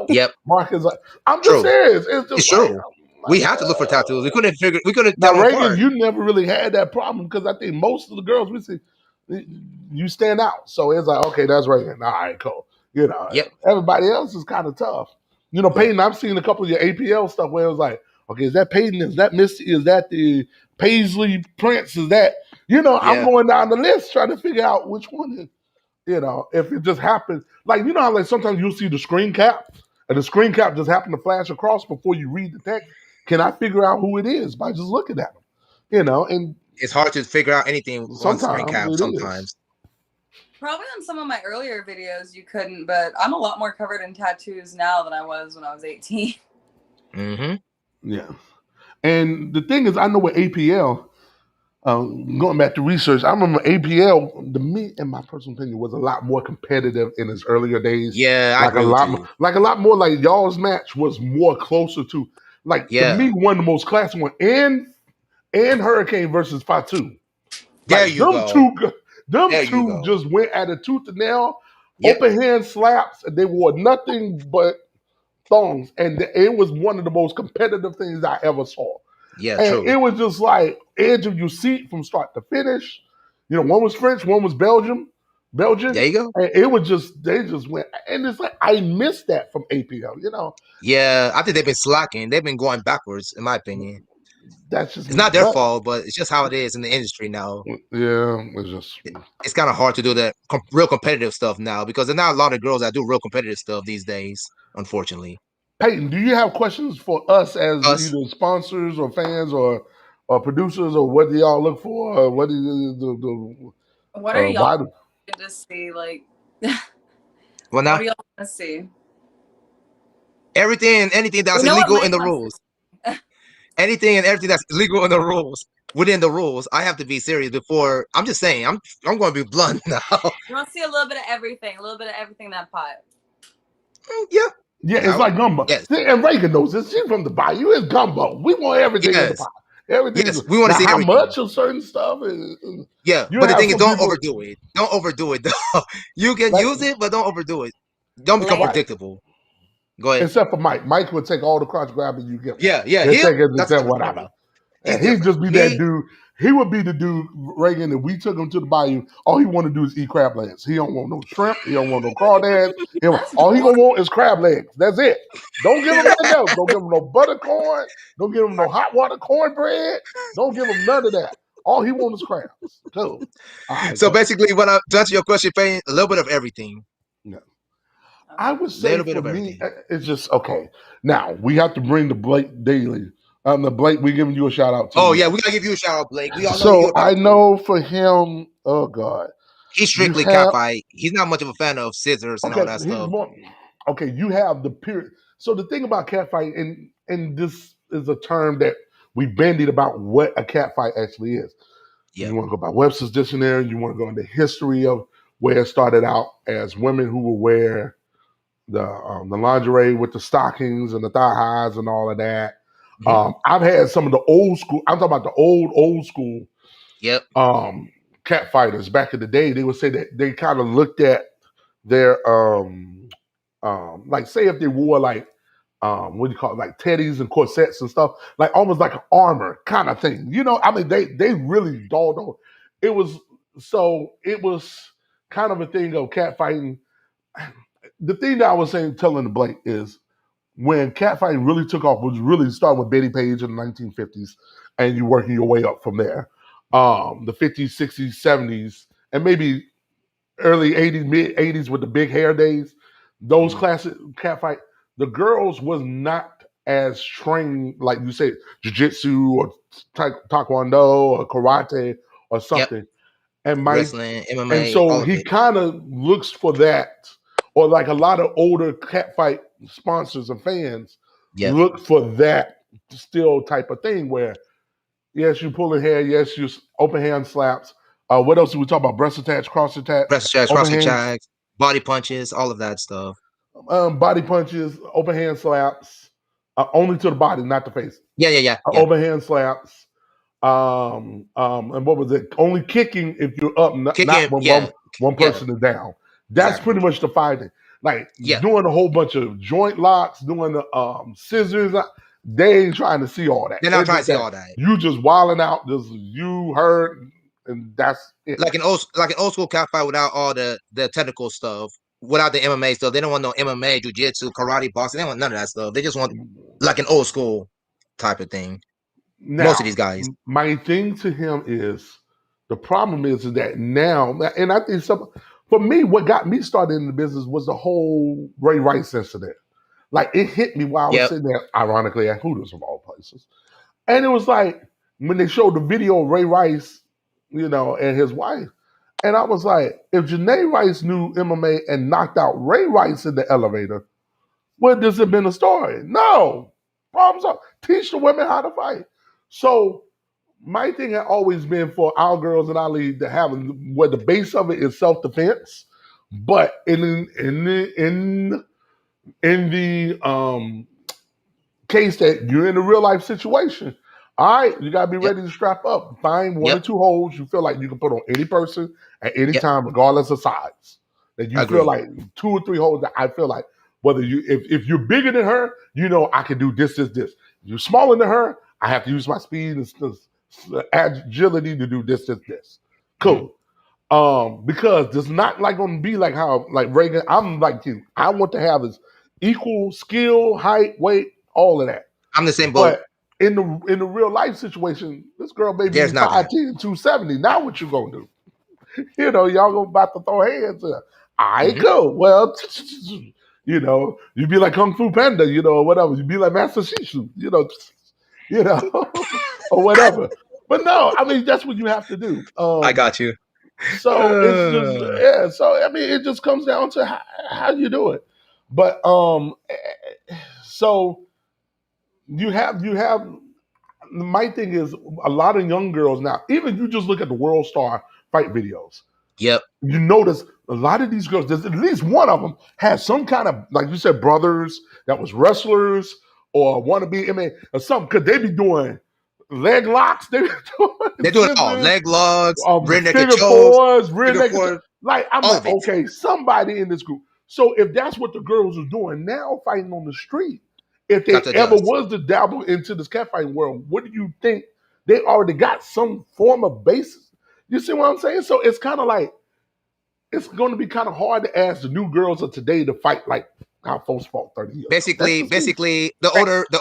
Yep. Marcus, like, I'm just True. serious. It's just It's like, true. I'm We like, had to look for tattoos. We couldn't Now, tell them Reagan, apart. you never really had that problem because I think most of the girls we see, you stand out. So it's like, okay, that's Reagan. All right, cool. Yep. Everybody else is kind of tough. You know, Yeah. Peyton, I've seen a couple of your APL stuff where it was like, okay, is that Peyton? Is that Misty? Is that the Paisley Prince? Is that, you know, I'm Yeah. going down the list trying to figure out which one is, you know, if it just happens. Like, you know how like sometimes you'll see the screen cap and the screen cap just happen to flash across before you read the text. Can I figure out who it is by just looking at them? You know, and It's hard to figure out anything on screen sometimes cap it is. sometimes. Probably on some of my earlier videos you couldn't, but I'm a lot more covered in tattoos now than I was when I was 18. Mm-hmm. Yeah. And the thing is, I know with APL, going back to research, I remember APL, the me in my personal opinion, was a lot more competitive in its earlier days. Yeah, I Like a agree with lot, you. like a lot more. Like y'all's match was more closer to, like to Yeah. me, one of the most classic one. And Hurricane versus Fatu. There Like you go. them There you two go. just went at it tooth and nail, Yep. open hand slaps, and they wore nothing but thongs, and it was one of the most competitive things I ever saw. Yeah, And true. it was just like edge of your seat from start to finish. You know, one was French, one was There Belgian, you go. and it was just they just went, and it's like I missed that from APL. You know, Yeah, I think they've been slacking. They've been going backwards, in my opinion. that's just It's me. not their But fault, but it's just how it is in the industry now. yeah, it's just It's kind of hard to do the real competitive stuff now because there's not a lot of girls that do real competitive stuff these days, unfortunately. Peyton. Do you have questions for us as Us, either sponsors or fans or producers, or what do y'all look for? Or what do you, What are y'all why? to see? Like, well, what now do y'all want to see? everything and anything We that's know what illegal in Mike the wants to rules, anything and everything that's illegal in the rules, within the rules, I have to be serious before. I'm just saying, I'm going to be blunt now. You want to see a little bit of everything, a little bit of everything in that pot. Yeah, Yeah, it's no, like gumbo. yes, See, and Reagan knows this. She's from the bayou. It's gumbo. We want everything in the yes, pot. Everything is yes. We want to now see how everything. much of certain stuff Yeah, you but the have thing is, some don't people overdo it. Don't overdo it. Though. You can like use it, but don't overdo it. Don't become Lamb. right. predictable. Go ahead. Except for Mike. Mike would take all the crotch grabbing you give him. Yeah, yeah. He'll He take it and that's a say different story whatever. though. He's And he'd different. just be that Me, dude. He would be the dude, Reagan, if we took him to the bayou, all he want to do is eat crab legs. He don't want no shrimp. He don't want no crawdads. That's All he boring. gonna want is crab legs. That's it. Don't give him nothing else. Don't give him no butter corn. Don't give him no hot water cornbread. Don't give him none of that. All he wants is crabs. Cool. All right, so go. basically, to answer your question, Payne, a little bit of everything. Yeah. I Okay. would say Little bit for of me, everything. it's just okay. Now we have to bring the Blake Daily. The Blake, we giving you a shout out Oh too. yeah, we gotta give you a shout out, Blake. We all know who you're So I about to. know for him, oh God, He's you strictly have catfight. He's not much of a fan of scissors and all okay. that He's stuff. more okay. You have the period. So the thing about catfight, and this is a term that we bandied about what a catfight actually is. Yeah. You want to go by Webster's dictionary. You want to go into history of where it started out as women who would wear the lingerie with the stockings and the thigh highs and all of that. Hmm. I've had some of the old school. I'm talking about the old school Yep. cat fighters back in the day. They would say that they kind of looked at their like say if they wore like what do you call it, like teddies and corsets and stuff, like almost like an armor kind of thing. You know, I mean they really dogged on. It was it was kind of a thing of cat fighting. The thing that I was saying, telling the Blake is when catfighting really took off was really starting with Betty Page in the 1950s, and you working your way up from there. The 50s, 60s, 70s, and maybe early 80s, mid 80s with the big hair days. Those Hmm. classic catfight, the girls was not as trained, like you say, jujitsu or taekwondo or karate or Yep. something. And my Wrestling, and MMA, so all of he it. kind of looks for that, or like a lot of older catfight sponsors and fans Yep. look for that still type of thing where yes, you pulling hair, yes, you open hand slaps. What else do we talk about? Breast attacks, cross attacks, Press checks, open cross hands, checks, body punches, all of that stuff. body punches, open hand slaps, only to the body, not the face. Yeah, yeah, yeah, yeah. Open hand slaps. And what was it? Only kicking if you're up, not Kicking, when yeah, one yeah, person is down. That's pretty exactly. much the fighting. Like Yeah. doing a whole bunch of joint locks, doing the scissors. They ain't trying to see all that. They're not It's trying to just see that all that. you just wilding out, just you hurt, and that's it. Like an old school catfight without all the technical stuff. without the MMA stuff. They don't want no MMA, jiu-jitsu, karate, boxing. They don't want none of that stuff. They just want like an old school type of thing. Most of Now, these guys. my thing to him is the problem is that now, and I think some for me, what got me started in the business was the whole Ray Rice incident. Like it hit me while I was Yep. sitting there, ironically at Hooters of all places, and it was like when they showed the video of Ray Rice, and his wife, and I was like, if Janae Rice knew MMA and knocked out Ray Rice in the elevator, would this have been a story? No. Problems up. Teach the women how to fight. So my thing had always been for our girls and our league to have where the base of it is self defense, but in the case that you're in a real life situation, all right, you gotta be Yep. ready to strap up. Find one or Yep. two holes you feel like you can put on any person at any Yep. time, regardless of size. That you feel Agreed. like 2 or 3 holes that I feel like whether if you're bigger than her, I can do this. If you're smaller than her, I have to use my speed and agility to do this. Mhm. Cool. Because it's not like gonna be like how like Reagan. I'm like you. I want to have is equal skill, height, weight, all of that. I'm the same boat. But in the real life situation, this girl may be There's not that. 5'10", 270. Now what you gonna do? Y'all gonna about to throw hands. I Mhm. go. Well, you be like Kung Fu Panda, or whatever. You be like Master Shishu, or whatever. But no, I mean that's what you have to do. I got you. So it's just yeah. So I mean, it just comes down to how you do it. But so you have. My thing is a lot of young girls now. Even you just look at the World Star fight videos. Yep. You notice a lot of these girls. There's at least one of them has some kind of like you said, brothers that was wrestlers or want to be MMA or something. Because they be doing leg locks. They be They're doing doing it all. scissors. Leg logs, rear naked Figure chokes, fours, rear figure naked. four, Like I'm all like, of it. okay, somebody in this group. So if that's what the girls are doing now, fighting on the street, if Got they to ever adjust. was to dabble into this catfighting world, what do you think? They already got some form of basis. You see what I'm saying? So it's kind of like it's going to be kind of hard to ask the new girls of today to fight like how folks fought 30 years ago. That's Basically, just me. basically, the Right. older The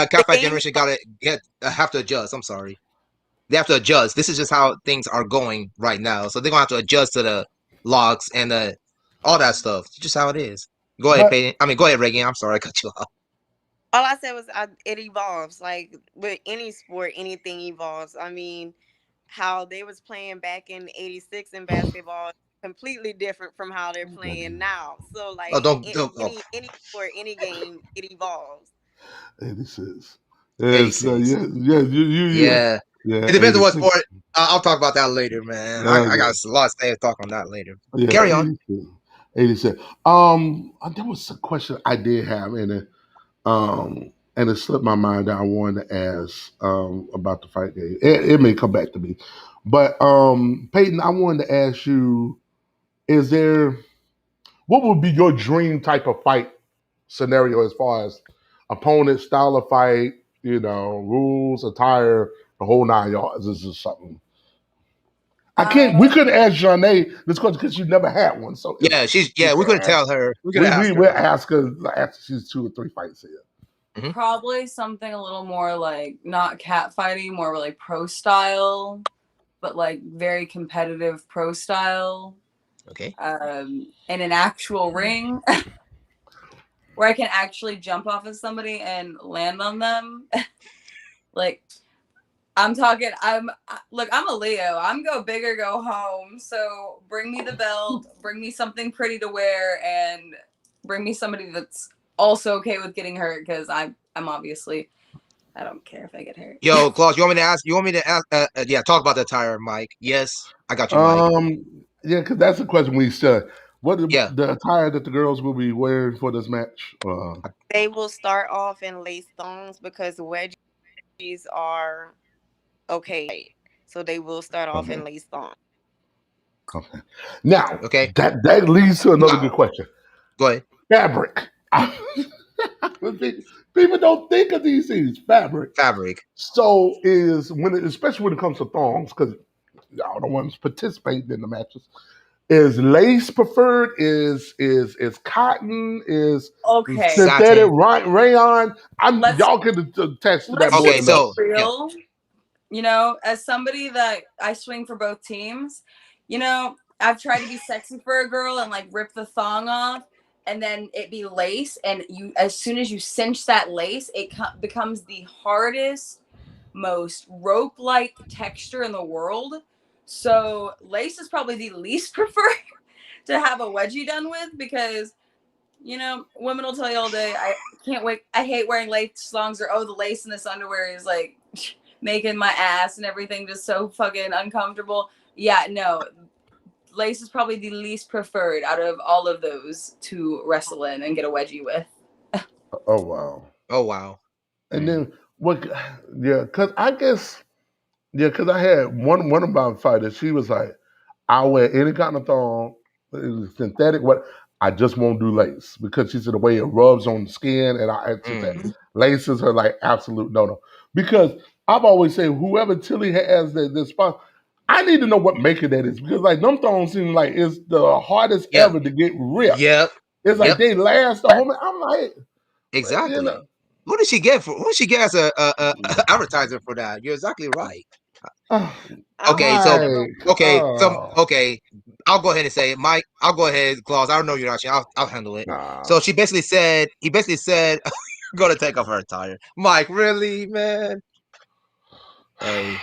catfight game generation got to have to adjust. I'm sorry, they have to adjust. This is just how things are going right now, so they're gonna have to adjust to the logs and all that stuff. It's just how it is. Go ahead, But Peyton. I mean, go ahead, Reagan. I'm sorry, I cut you off. all I said was it evolves. Like with any sport, anything evolves. I mean, how they was playing back in '86 in basketball completely different from how they're playing now. So Oh, like don't. Oh, any sport, any game, it evolves. 86. Yes, 86. yeah, yeah, Yeah, yeah, it depends on what 86. sport. I'll talk about that later, man. I got Okay. a lot to say to talk on that later. Yeah, Carry on. 86. 86. There was a question I did have in it. And it slipped my mind that I wanted to ask about the fight game. It may come back to me. But Peyton, I wanted to ask you, is there what would be your dream type of fight scenario as far as opponent, style of fight, rules, attire, the whole 9 yards? This is something. We Um, couldn't ask Janae this question because she never had one. So it's Yeah, she's we yeah. We couldn't couldn't ask. tell her. We could We ask her. will ask her after she's 2 or 3 fights here. Hmm. Probably something a little more like not cat fighting, more like pro style, but like very competitive pro style. Okay. In an actual ring where I can actually jump off of somebody and land on them. Like I'm talking, look, I'm a Leo. I'm go big or go home. So bring me the belt, bring me something pretty to wear, and bring me somebody that's also okay with getting hurt because I'm obviously I don't care if I get hurt. Yo, Claus, you want me to ask? You want me to ask? Yeah, talk about the attire, Mike. Yes, I got you, Mike. Yeah, because that's the question we said. What Yeah. the attire that the girls will be wearing for this match? They will start off in lace thongs because wedgies are okay. So they will start off Okay, in lace thongs. okay. Now Okay. that leads to another good Now, question. go ahead. Fabric. People don't think of these things. Fabric. Fabric. So especially when it comes to thongs, because y'all the ones participating in the matches. Is lace preferred? Is cotton? Is Okay, synthetic Satin. rayon? let's Y'all can attest to that let's more Okay, just than us. be so yeah. real. You know, as somebody that I swing for both teams, you know, I've tried to be sexy for a girl and like rip the thong off and then it be lace, and you, as soon as you cinch that lace, it becomes the hardest, most rope-like texture in the world. So lace is probably the least preferred to have a wedgie done with, because you know, women will tell you all day, I can't wait, I hate wearing lace thongs, or oh, the lace in this underwear is like making my ass and everything just so fucking uncomfortable. Yeah, no, lace is probably the least preferred out of all of those to wrestle in and get a wedgie with. Oh wow. Oh wow. And Mm. then what? Yeah, because I guess yeah, because I had one of my fighters. She was like, I'll wear any kind of thong, synthetic. What? I just won't do lace because she said the way it rubs on the skin, and she said Mm. lace is her like absolute no no. Because I've always said whoever Tilly has this spot, I need to know what maker that is because like them thongs seem like it's the hardest Yeah. ever to get ripped. Yep. It's like Yep. they last the whole. I'm like, you know. Exactly. What did she get for? What did she get as a advertiser for that? You're exactly right. I'm Okay, weak. so Mike, okay, I'll go ahead and say it. Mike, I'll go ahead, Claus. I don't know you're watching. I'll handle it. So nah. she basically said, he basically said, "Gonna take off her attire." Mike, really, man? Hey,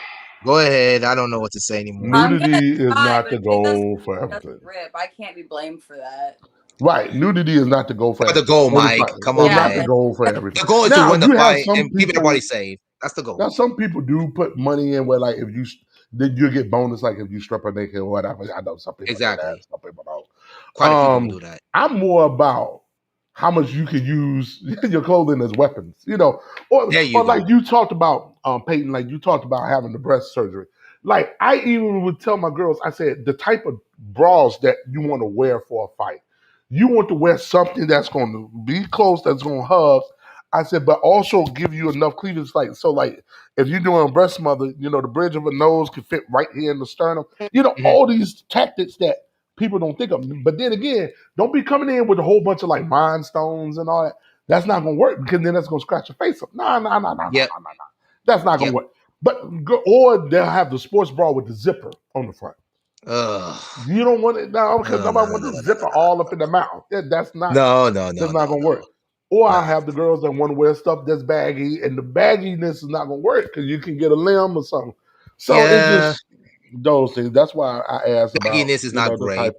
go ahead. I don't know what to say anymore. I'm gonna Nudity is try, not but the if it doesn't, goal for it doesn't everything. rip, I can't be blamed for that. Right, nudity is not the goal for Not the goal, every Mike. fight. Come on, It's not the Yeah, man. goal for everything. The goal is to Now win the you have fight some and keep everybody people. safe. That's the goal. Now some people do put money in where like if you then you get bonus like if you strip her naked or whatever. I know some people do that. Exactly. Some people don't. Quite a few people do that. I'm more about how much you can use your clothing as weapons, There you or like go. you talked about, Peyton, like you talked about having the breast surgery. Like I even would tell my girls, I said the type of bras that you want to wear for a fight, you want to wear something that's going to be close, that's going to hug. I said, but also give you enough cleavage, like so, like if you're doing a breast smother, the bridge of a nose can fit right here in the sternum. Mhm. All these tactics that people don't think of. But then again, don't be coming in with a whole bunch of like rhinestones and all that. That's not gonna work because then that's gonna scratch your face up. Nah, nah, nah, nah, nah, Yep. nah, nah, nah. That's not gonna Yep. work. But or they'll have the sports bra with the zipper on the front. Ugh. You don't want it now because No, no, nobody no, want no, the no, no, zipper all up in the mouth. no, no, no, That's no, not gonna no, work. Or no. I have the girls that want to wear stuff that's baggy, and the bagginess is not gonna work because you can get a limb or something. So it's Yeah, just those things. That's why I asked about bagginess is not great.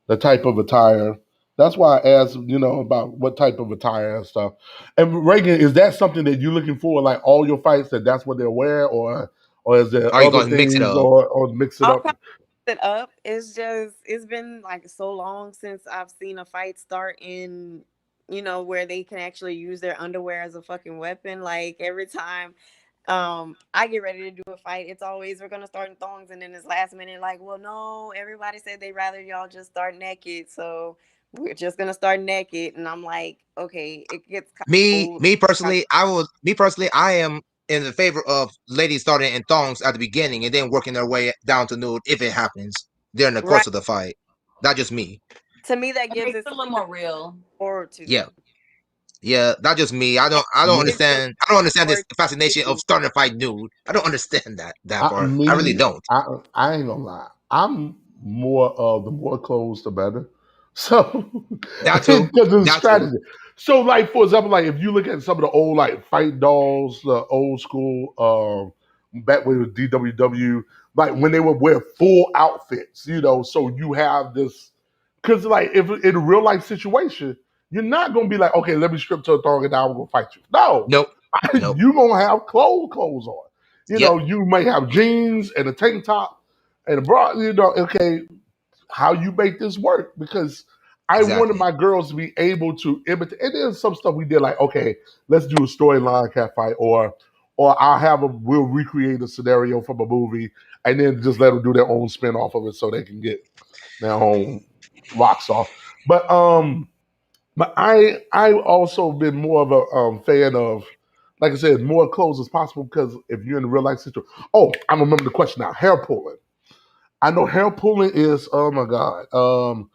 the type of attire. That's why I asked, about what type of attire and stuff. And Reagan, is that something that you're looking for, like all your fights, that that's what they'll wear, or is there Are you other going to mix it things, up? or mix it I'll up? probably set up. It's just it's been like so long since I've seen a fight start in where they can actually use their underwear as a fucking weapon. Like every time I get ready to do a fight, it's always we're gonna start in thongs, and then it's last minute like, well, no, everybody said they rather y'all just start naked, so we're just gonna start naked, and I'm like, okay, it gets kind of Me, old. me personally, I am in the favor of ladies starting in thongs at the beginning and then working their way down to nude if it happens during the Right, course of the fight. Not just me. to me that it gives makes it it a little something to more real. look forward to. Yeah, yeah, not just me. I And don't. I don't gives you a understand. I don't understand this forward fascination of to. starting a fight nude. I don't understand that I, part. I really me, don't. I, I ain't gonna lie. I'm more of the more clothes the better. So That too. because of the That too. strategy. So like for example, like if you look at some of the old like fight dolls, old school, back when it was DWW, like when they would wear full outfits, so you have this because like if in a real life situation, you're not gonna be like, okay, let me strip to a thong and now I'm gonna fight you. No, Nope. Nope. you gonna have clothes on. Yep. You may have jeans and a tank top and a bra. Okay, how you make this work? Because I wanted Exactly. my girls to be able to imitate. And there's some stuff we did like, okay, let's do a storyline cat fight, or we'll recreate a scenario from a movie, and then just let them do their own spin off of it so they can get their own rocks off. But I also been more of a fan of, like I said, more clothes as possible because if you're in a real life situation. Oh, I remember the question now. Hair pulling. I know hair pulling is, oh my god.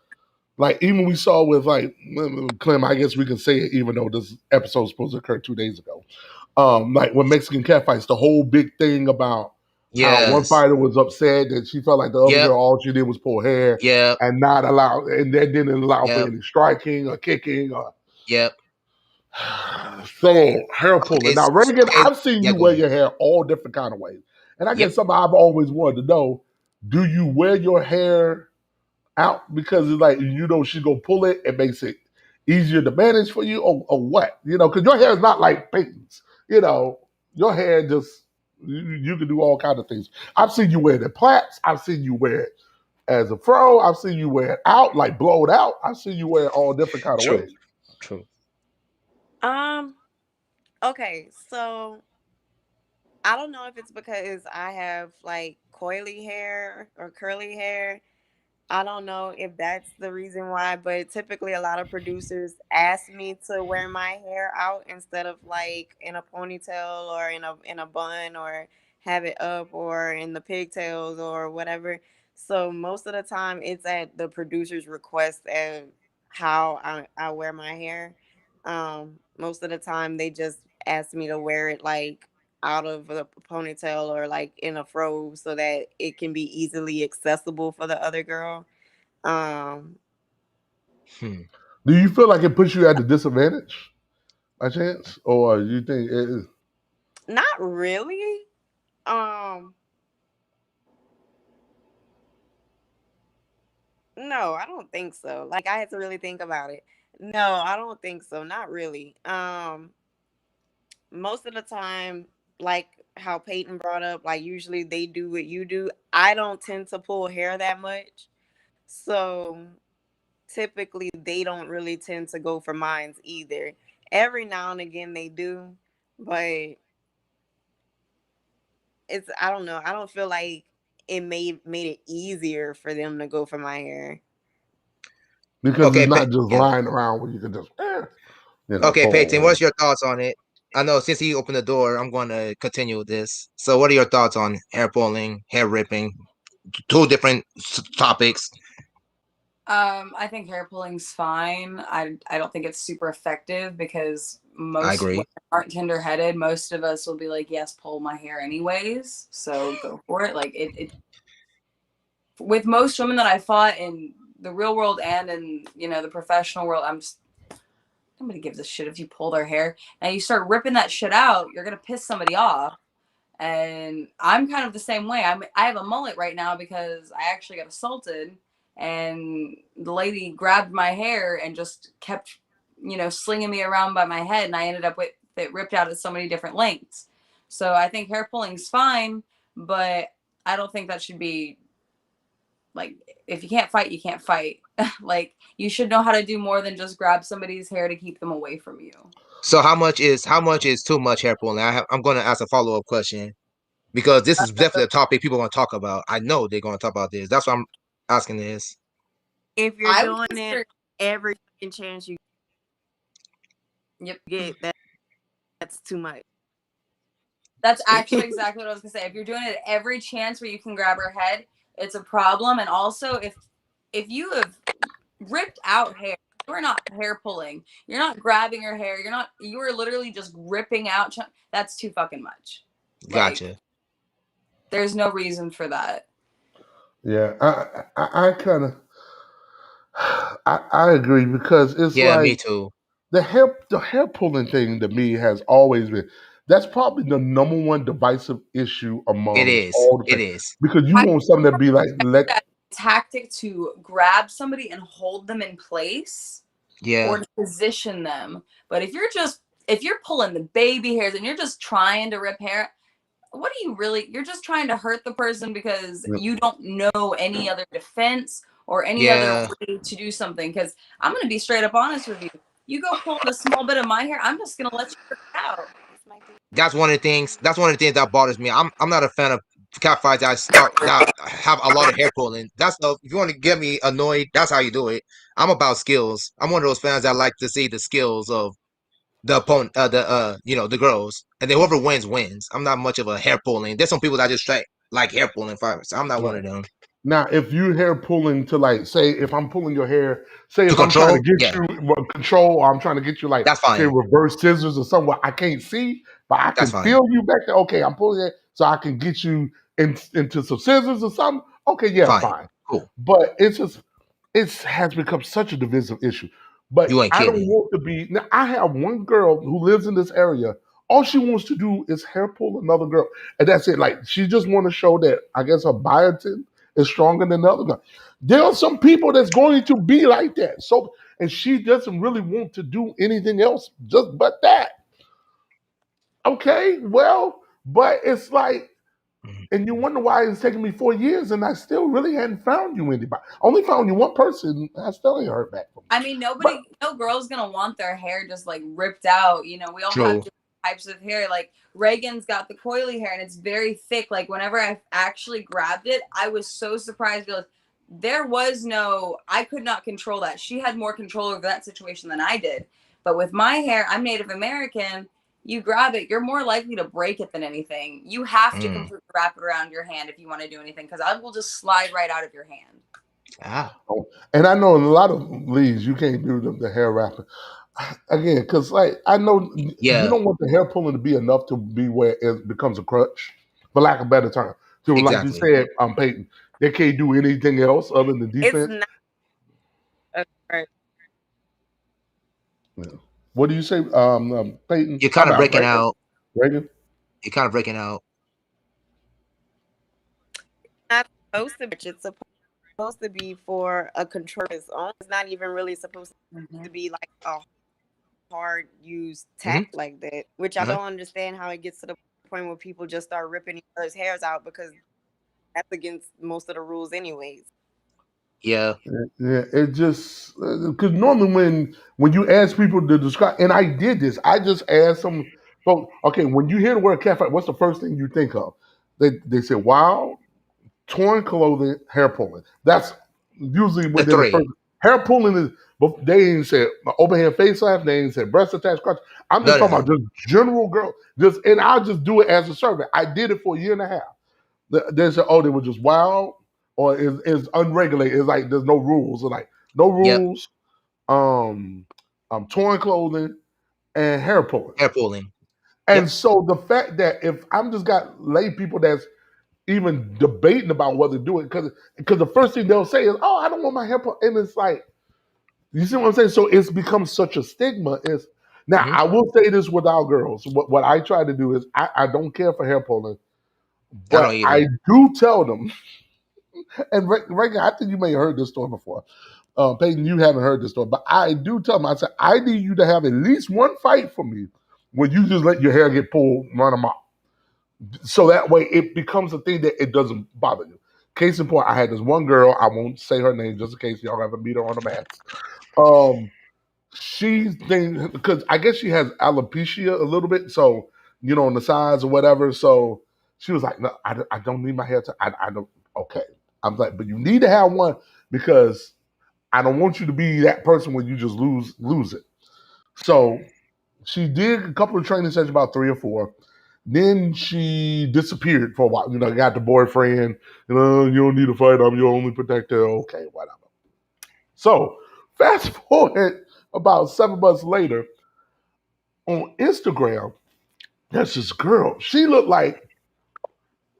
Like even we saw with like Clem, I guess we can say it even though this episode was supposed to occur 2 days ago. Like when Mexican catfights, the whole big thing about how one Yes. fighter was upset that she felt like the other Yep. girl all she did was pull hair Yep. and not allow, and that didn't allow for Yep. any striking or kicking or Yep. so hair pulling. Okay. Now Reagan, Okay. I've seen Yeah. you Go wear ahead. your hair all different kind of ways, and I Yep. guess something I've always wanted to know: do you wear your hair out because it's like you know she's gonna pull it, it makes it easier to manage for you, or what? You know, because your hair is not like Peyton's. You know, your hair just you can do all kinds of things. I've seen you wear it in plaits. I've seen you wear it as a fro. I've seen you wear it out, like blow it out. I've seen you wear it all different kind of True. ways. True. Um. Okay. So I don't know if it's because I have like coily hair or curly hair. I don't know if that's the reason why, but typically a lot of producers ask me to wear my hair out instead of like in a ponytail or in a bun or have it up or in the pigtails or whatever. So most of the time it's at the producer's request and how I wear my hair. Most of the time they just ask me to wear it like out of a ponytail or like in a fro so that it can be easily accessible for the other girl. um, Hmm. Do you feel like it puts you at a disadvantage by chance, or you think it is? Not really. Um, no, I don't think so. Like I had to really think about it. No, I don't think so. Not really. Most of the time, like how Peyton brought up, like usually they do what you do. I don't tend to pull hair that much. So typically they don't really tend to go for mines either. Every now and again they do, but it's I don't know. I don't feel like it made it easier for them to go for my hair. Because it's Okay. not just Yeah. lying around where you can just, Okay, pull Peyton. one. What's your thoughts on it? I know since he opened the door, I'm going to continue with this. So, what are your thoughts on hair pulling, hair ripping? Two different topics. I think hair pulling's fine. I don't think it's super effective because I most women agree. aren't tender headed. Most of us will be like, yes, pull my hair anyways. So go for it. Like it with most women that I fought in the real world and in, the professional world, nobody gives a shit if you pull their hair. And you start ripping that shit out, you're gonna piss somebody off. And I'm kind of the same way. I have a mullet right now because I actually got assaulted, and the lady grabbed my hair and just kept, slinging me around by my head, and I ended up with it ripped out at so many different lengths. So I think hair pulling's fine, but I don't think that should be like, if you can't fight, you can't fight. Like you should know how to do more than just grab somebody's hair to keep them away from you. So, how much is too much hair pulling? I'm going to ask a follow up question because this is definitely a topic people want to talk about. I know they're going to talk about this. That's why I'm asking this. If you're I would doing it consider. every fucking chance you Yep. get, that's too much. That's actually exactly what I was gonna say. If you're doing it at every chance where you can grab her head, it's a problem. And also, if you have ripped out hair, you are not hair pulling. You're not grabbing her hair. You're not. You are literally just ripping out. That's too fucking much. Like, Gotcha. there's no reason for that. Yeah, I kind of, I agree because it's Yeah, me like too. the hair pulling thing to me has always been that's probably the number one divisive issue It amongst is. all the It things is. because you I want something to be like let that tactic to grab somebody and hold them in place Yeah. or to position them. But if you're pulling the baby hairs and you're just trying to rip hair, what are you really? You're just trying to hurt the person because you don't know any other defense or any other Yeah. way to do something. Because I'm gonna be straight up honest with you. You go pulling a small bit of my hair, I'm just gonna let you rip it out. That's one of the things. That's one of the things that bothers me. I'm not a fan of cat fights that have a lot of hair pulling. That's if you want to get me annoyed, that's how you do it. I'm about skills. I'm one of those fans that like to see the skills of the opponent, the girls, and then whoever wins wins. I'm not much of a hair pulling. There's some people that just like hair pulling fights. I'm not one right. of them. Now, if you hair pulling to like, say, if I'm pulling your hair, say To if I'm trying to control, get yeah, you control, or I'm trying to get you like, that's say, fine. reverse scissors or somewhere I can't see, but I That's can fine. feel you back there. Okay, I'm pulling it so I can get you into some scissors or something. Okay, yeah, Fine. fine. Cool. But it's just it has become such a divisive issue. But You ain't I don't kidding. want to be. Now, I have one girl who lives in this area. All she wants to do is hair pull another girl, and that's it. Like she just want to show that I guess her biotin is stronger than the other guy. There are some people that's going to be like that. So, and she doesn't really want to do anything else just but that. Okay, well, but it's like Mhm. and you wonder why it's taking me 4 years and I still really hadn't found you anybody. Only found you one person. I still ain't heard back from you. I mean, But no girl's gonna want their hair just like ripped out. You know, we all have True. different types of hair. Like Reagan's got the coily hair and it's very thick. Like whenever I actually grabbed it, I was so surprised because there was no, I could not control that. She had more control over that situation than I did. But with my hair, I'm Native American. You grab it, you're more likely to break it than anything. You have to Mm. completely wrap it around your hand if you want to do anything because I will just slide right out of your hand. Ah. oh, and I know in a lot of leagues you can't do the hair wrapping again because like I know you Yeah. don't want the hair pulling to be enough to be where it becomes a crutch, for lack of a better term. So like you Exactly. said, Peyton, they can't do anything else other than It's defense. not a crutch. Yeah. What do you say, Peyton? You're I kind of mean, breaking out. Reagan. You're kind of breaking out. Not supposed to be. It's supposed to be for a control of its own. It's not even really supposed Mm-hmm. to be like a hard used Hmm. tack like that. Which I Uh-huh. don't understand how it gets to the point where people just start ripping each other's hairs out because that's against most of the rules anyways. Yeah. Yeah, it just because normally when you ask people to describe, and I did this, I just asked some folks, okay, when you hear the word catfight, what's the first thing you think of? They say wild, torn clothing, hair pulling. That's usually The what they're the first. three. Hair pulling is, but they ain't said open hand face slap, they ain't said breast attached crotch. I'm just None of talking about them. just general girl, just and I'll just do it as a servant. I did it for a year and a half. They said, oh, they were just wild or is unregulated. It's like there's no rules. It's like no Yep. rules, um, torn clothing and hair pulling. Hair pulling. And Yep. so the fact that if I'm just got lay people that's even debating about whether to do it, because the first thing they'll say is, oh, I don't want my hair pulled. And it's like, you see what I'm saying? So it's become such a stigma. It's now Hmm. I will say this with our girls. What I try to do is I don't care for hair pulling, I don't but I either. do tell them. And Reagan, I think you may have heard this story before. Peyton, you haven't heard this story, but I do tell them, I said, I need you to have at least one fight for me where you just let your hair get pulled, run them off. So that way it becomes a thing that it doesn't bother you. Case in point, I had this one girl, I won't say her name just in case y'all have a meet her on the mats. Um, she think because I guess she has alopecia a little bit, so on the sides or whatever. So she was like, "No, I don't need my hair to. I don't." Okay, I'm like, but you need to have one because I don't want you to be that person when you just lose it. So she did a couple of training sessions, about 3 or 4. Then she disappeared for a while. Got the boyfriend. You don't need to fight. I'm your only protector. Okay, whatever. So fast forward about 7 months later on Instagram, there's this girl. She looked like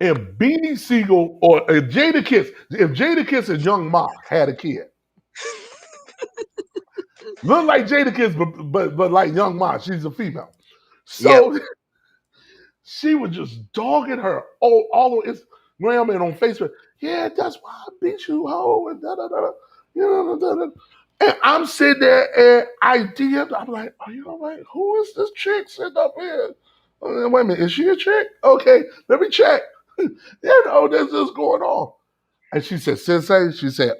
if Beanie Siegel or if Jada Kiss, if Jada Kiss and Young Ma had a kid. Look like Jada Kiss, but like Young Ma, she's a female. Yep. So she was just dogging her all on Instagram and on Facebook. Yeah, that's why I beat you, ho, and da da da. Da, da. And I'm sitting there and I DM'd. I'm like, are you all right? Who is this chick sitting up here? Wait a minute, is she a chick? Okay, let me check. There's this going on. And she said, Sensei, she said,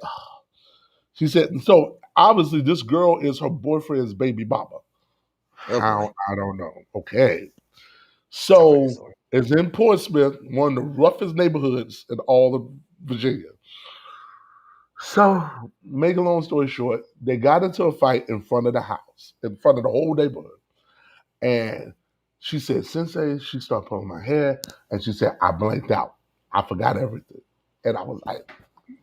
so obviously this girl is her boyfriend's baby mama. Oh boy. How? I don't know. Okay. Sounds like a So story. it's in Portsmouth, one of the roughest neighborhoods in all of Virginia. So, make a long story short, they got into a fight in front of the house, in front of the whole neighborhood. And she said, Sensei, she started pulling my hair, and she said, I blanked out. I forgot everything. And I was like,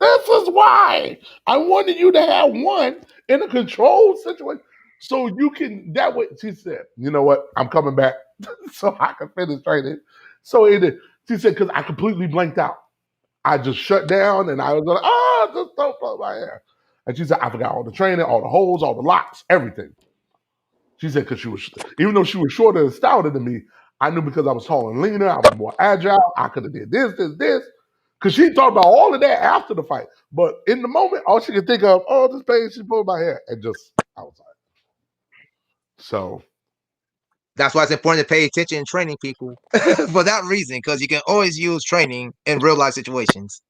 This is why I wanted you to have one in a controlled situation. So you can that way she said, you know what? I'm coming back so I can finish training. So she said, because I completely blanked out. I just shut down and I was like, oh, just don't put my hair. And she said, I forgot all the training, all the holes, all the locks, everything. She said, because she was, even though she was shorter and stouter than me, I knew because I was taller and leaner, I was more agile. I could have did this. Because she thought about all of that after the fight. But in the moment, all she could think of, oh, this pain, she pulled my hair. And just, I was like, so. That's why it's important to pay attention in training people for that reason, because you can always use training in real life situations.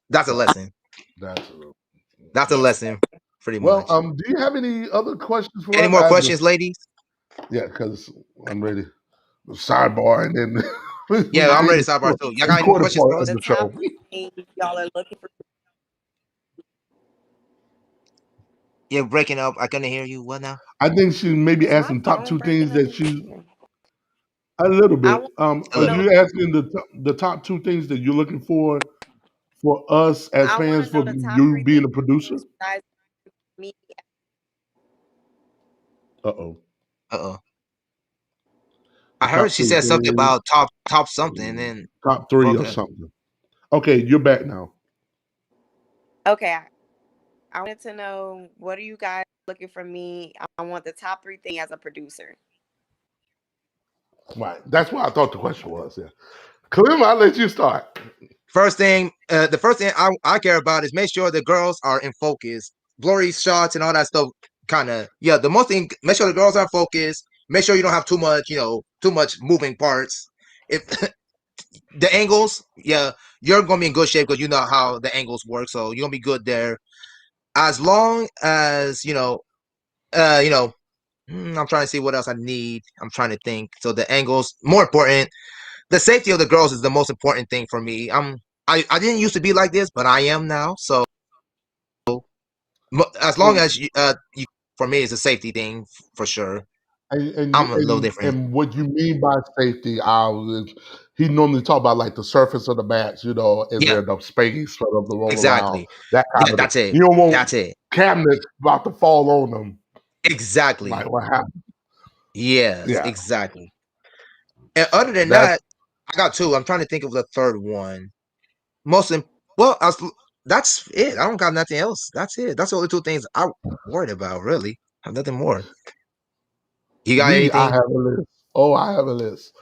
That's a lesson. That's a lesson, pretty Well, much. do you have any other questions for Any us? more questions, ladies? Yeah, because I'm ready. Sidebar and then Yeah, I'm ready to sidebar too. Y'all got any more quarter questions part for of us? The the top show. thing y'all are looking for. You're breaking up. I couldn't hear you. What now? I think she maybe Is my asking top phone two breaking things up that again? she a little I bit. want A Are to little. know. you asking the top two things that you're looking for us as I want fans to know for the top you three being things a producer? you guys me. Uh oh. Uh-oh. The I heard top she three said something things, about top something and then top three broke or up. something. Okay, you're back now. Okay, I wanted to know what are you guys looking for me? I want the top three things as a producer. Right. That's what I thought the question was. Yeah. Clem, I'll let you start. The first thing I care about is make sure the girls are in focus. Blurry shots and all that stuff, kind of. Yeah, the most thing, make sure the girls are focused. Make sure you don't have too much, too much moving parts. If the angles, yeah, you're gonna be in good shape because you know how the angles work, so you're gonna be good there. As long as I'm trying to see what else I need. I'm trying to think. So the angles, more important. The safety of the girls is the most important thing for me. I didn't used to be like this, but I am now. So as long And as you for me, it's a safety thing for sure. and I'm a little different. and what you mean by safety, he normally talk about like the surface of the match. Is Yeah, there enough space for them to roll around? exactly. That kind Yeah, of thing. that's it. You don't want That's it. cabinets about to fall on them. Exactly. Like what happened? Yes, Yeah, exactly. And other than that's that, I got two. I'm trying to think of the third one. Most well, that's it. I don't got nothing else. That's it. That's the only two things I worried about. Really, I have nothing more. You got me. I anything? have a list. Oh, I have a list.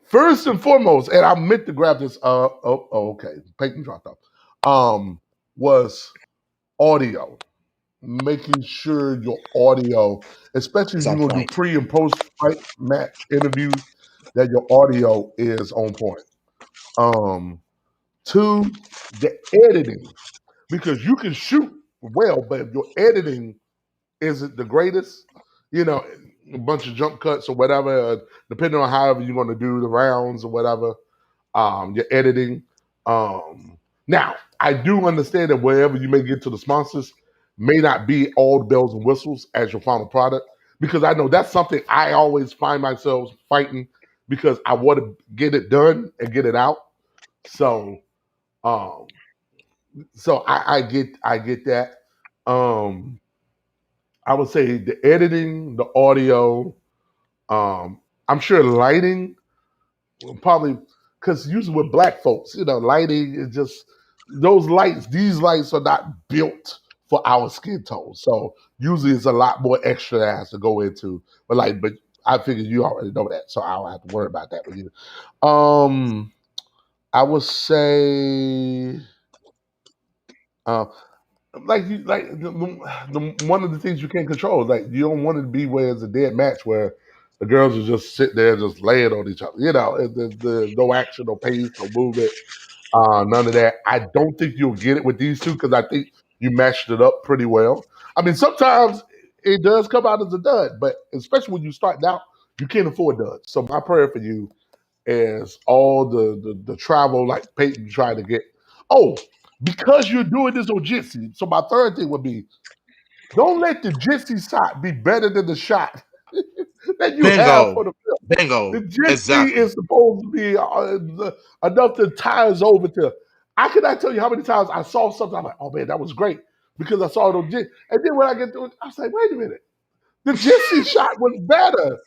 First and foremost, and I meant to grab this. Okay. Peyton dropped off. Was audio. Making sure your audio, especially if It's you're on gonna do point. pre and post fight match interviews, that your audio is on point. Um, Two, the editing, because you can shoot well, but if your editing isn't the greatest, you know, a bunch of jump cuts or whatever, depending on however you're gonna do the rounds or whatever, your editing. Now, I do understand that wherever you may get to the sponsors may not be all the bells and whistles as your final product, because I know that's something I always find myself fighting because I want to get it done and get it out. So, um, I get that. Um, I would say the editing, the audio. I'm sure lighting probably because usually with black folks, lighting is just those lights. These lights are not built for our skin tone, so usually it's a lot more extra that has to go into. But I figure you already know that, so I don't have to worry about that with you. Um, I would say, uh, one of the things you can't control. Like you don't want it to be where it's a dead match where the girls are just sit there just laying on each other. There's no action, no pace, no movement, none of that. I don't think you'll get it with these two because I think you matched it up pretty well. I mean, sometimes it does come out as a dud, but especially when you start out, you can't afford duds. So my prayer for you is all the travel like Peyton tried to get. Oh, because you're doing this on Jitsi. So my third thing would be don't let the Jitsi shot be better than the shot that you have Bingo. for the film. Bingo. The Jitsi Exactly. is supposed to be enough to tie us over to. I cannot tell you how many times I saw something. I'm like, oh man, that was great because I saw it on Jit. And then when I get to it, I was like, wait a minute, the Jitsi shot was better.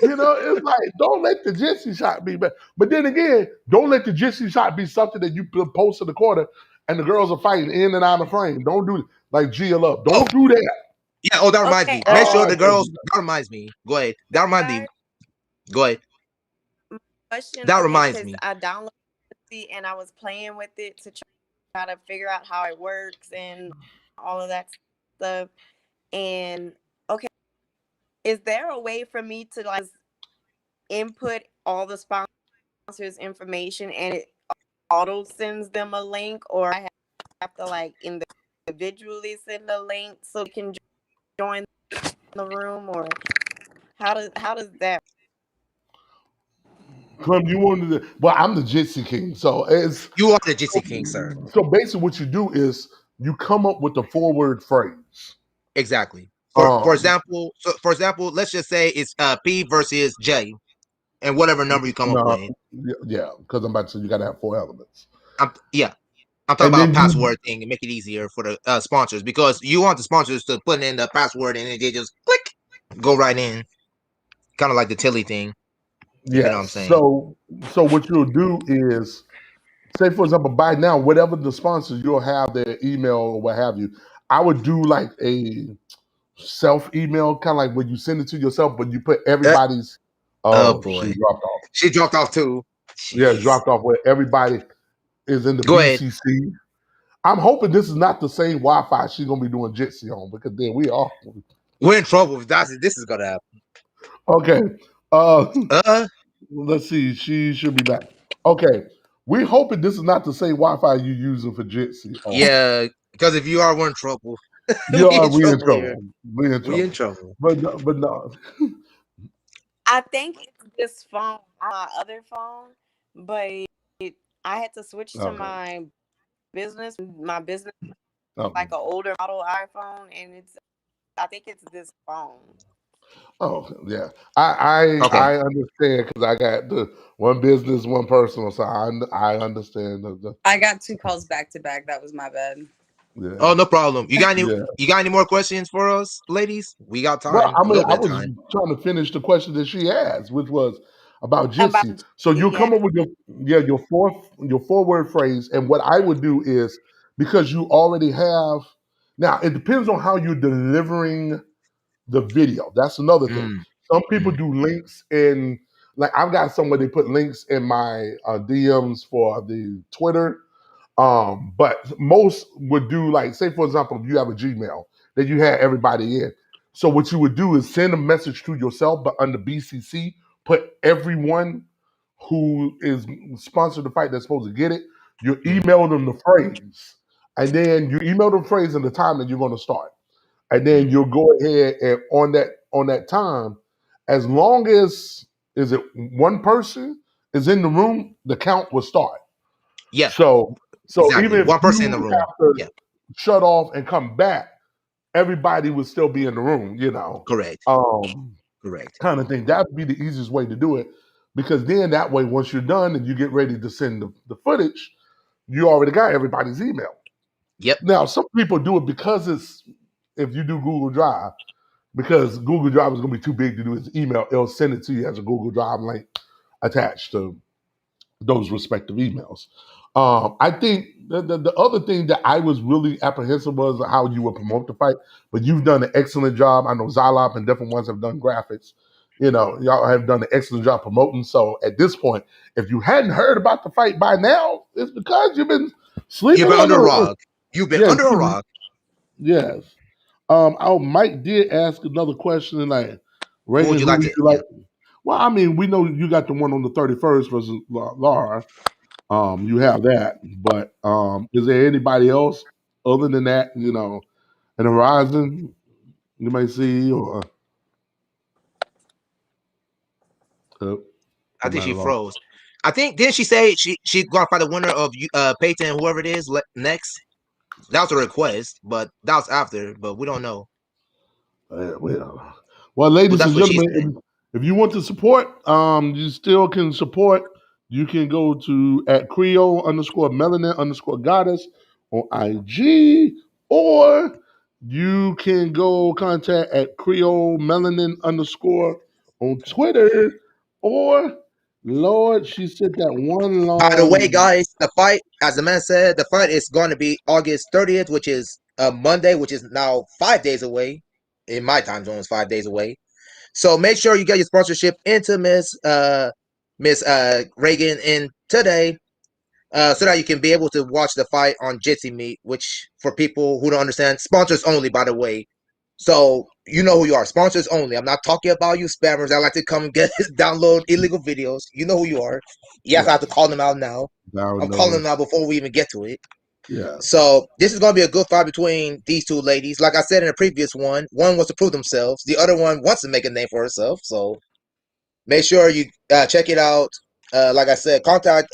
You know, it's like don't let the Jitsi shot be better. But then again, don't let the Jitsi shot be something that you post in the corner and the girls are fighting in and out of frame. Don't do it like Gia Love. Oh, Don't do that. yeah. Oh, that reminds Okay, me. Make sure Oh, the I can't girls. do that. That reminds me. Go ahead. That reminds me. guys, Go ahead. question. That Okay, reminds because me. I downloaded it and I was playing with it to try to figure out how it works and all of that stuff. And okay, is there a way for me to like input all the sponsors' information and it auto sends them a link, or I have to like individually send a link so they can join the room, or how does that? Clem, you wanted to, well, I'm the Jitsi King. So it's You are the Jitsi King, sir. so basically what you do is you come up with the forward phrase. Exactly. For Um, example, let's just say it's P versus J, and whatever number you come up no, with. yeah, because I'm about to say you got to have 4 elements, Yeah, I'm talking and about then you, password thing and make it easier for the sponsors because you want the sponsors to put in the password and then they just click, go right in, kind of like the Tilly thing, if you know what I'm yes. saying. So what you'll do is say, for example, by now, whatever the sponsors, you'll have their email or what have you. I would do like a self email, kind of like when you send it to yourself, but you put Uh, everybody's. oh Oh, she boy, dropped off. she dropped off too. Yeah, Jeez. dropped off where everybody is in the Go ahead. BCC. I'm hoping this is not the same Wi-Fi she's gonna be doing Jitsi on because then we are We're in trouble if this is gonna happen. okay. Uh, Uh, let's see. She should be back. Okay, we hoping this is not the same Wi-Fi you using for Jitsi on. yeah, because if you are, we're in trouble. You We are in we in trouble here. trouble? We in We in trouble. trouble. But no. I think it's this phone, my other phone, but I had to switch to Okay. my business Okay. like an older model iPhone, and I think it's this phone. Oh yeah, I Okay. understand because I got the one business, one personal, so I understand I got 2 calls back to back. That was my bad. Oh, yeah no problem. yeah. You got any more questions for us, ladies? We got Well, time, I a mean, little I bit of was time. trying to finish the question that she asked, which was about About Jitsi. So you yeah, come up with your forward phrase, and what I would do is because you already have now. It depends on how you're delivering the video. That's another thing. Mm, Some people mm, do links in, like I've got somebody they put links in my DMs for the Twitter. But most would do like, say for example, if you have a Gmail that you had everybody in. So what you would do is send a message to yourself, but under BCC, put everyone who is sponsored the fight that's supposed to get it. You mm, email them the phrase, and then you email them the phrase and the time that you're going to start, and then mm. you'll go ahead and on that time, as long as is it one person is in the room, the count will start. Yeah, So exactly. even if One person in the you room. have to Yeah, shut off and come back, everybody would still be in the room, correct. um, Correct. kind of thing. That would be the easiest way to do it because then that way, once you're done and you get ready to send the footage, you already got everybody's email. Yep. Now, some people do it because it's if you do Google Drive, because Google Drive is going to be too big to do as email, it'll send it to you as a Google Drive link attached to those respective emails. I think the other thing that I was really apprehensive was how you would promote the fight, but you've done an excellent job. I know Zylop and different ones have done graphics. Y'all have done an excellent job promoting. So at this point, if you hadn't heard about the fight by now, it's because you've been You've sleeping been under a under. rock. You've been Yeah, under a rock. yes. Mike did ask another question, and like, Who would Reagan, you who like do to? you like? Yeah. Well, I mean, we know you got the one on the 31st versus Laura. You have that, but is there anybody else other than that? An horizon you may see, or uh, I I think might she have lost. froze. I think didn't she say she gonna find the winner of Peyton whoever it is next? That was a request, but that was after. But we don't know. Well, But ladies that's and what she gentlemen, said. if you want to support, you still can support. You can go to at Creole underscore melanin underscore goddess on IG, or you can go contact at Creole melanin underscore on Twitter, or Lord, she said that one By the way, long guys, the fight, as the man said, the fight is going to be August 30th, which is a Monday, which is now 5 days away. In my time zone, it's 5 days away. So make sure you get your sponsorship into Miss Reagan in today, so that you can be able to watch the fight on Jitsi Meet, which for people who don't understand, sponsors only, by the way. So you know who you are, sponsors only. I'm not talking about you spammers that like to come and get download illegal videos. You know who you are. Yes, I have to yes, call them out now. down I'm calling know. them out before we even get to it. Yes, So this is going to be a good fight between these two ladies. Like I said in the previous one wants to prove themselves. The other one wants to make a name for herself. So make sure you check it out. Like I said, contact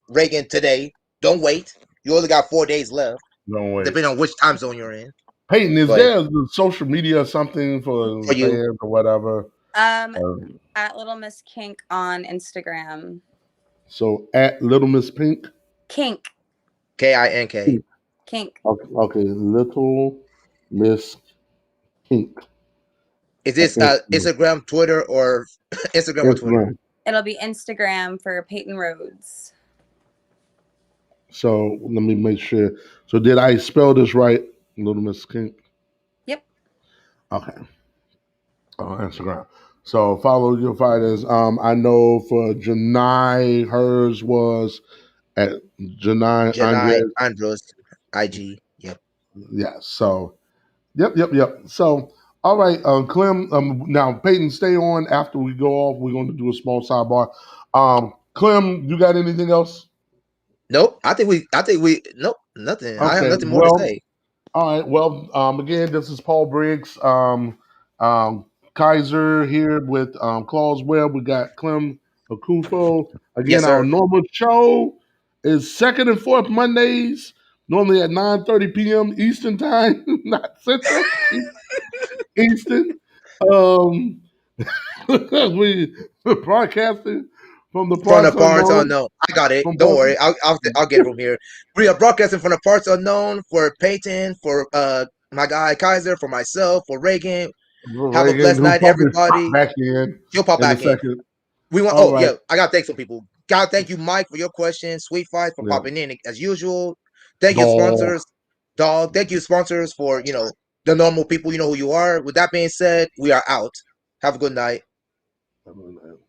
Reagan today. Don't wait. You only got 4 days left, don't wait. depending on which time zone you're in. Peyton, is But there the social media or something for for you, fans or whatever? Um, Uh, at Little Miss Kink on Instagram. so at Little Miss Pink. Kink. KINK. Kink. Okay, okay, Little Miss Pink. Is this Instagram. Instagram, Twitter, or Instagram or Twitter? Instagram. It'll be Instagram for Peyton Rhodes. So let me make sure. So did I spell this right? Little Miss Pink. Yep. Okay. On Instagram. So follow your fighters. I know for Janai, hers was at Janai Janai Andres. Andros, IG. Yep. Yeah. So yep. So all right, Clem. Now Peyton, stay on after we go off. We're going to do a small sidebar. Clem, you got anything else? Nope. I think we. Nope. Nothing. I have Okay. nothing more to Well, say. all right. Well, again, this is Paul Briggs, Kaiser here with Claus Webb. We got Clem Akufo. Yes, Again, our sir. normal show is second and fourth Mondays, normally at 9:30 p.m. Eastern time, not Central, Eastern. Um, we broadcasting from the From the parts parts unknown. unknown. I got it. From Don't parts, worry. I'll get it from here. We are broadcasting from the parts unknown for Peyton, for my guy Kaiser, for myself, for Reagan. Have a Reagan, blessed who night, probably pop everybody. back She'll pop in a back in. second. We want. All Oh right. yeah, I gotta thank some people. Gotta thank you, Mike, for your questions. Sweet Fight for Yeah. popping in as usual. Thank you, Dog. sponsors. Dog. Thank you, sponsors, for the normal people. You know who you are. With that being said, we are out. Have a good night.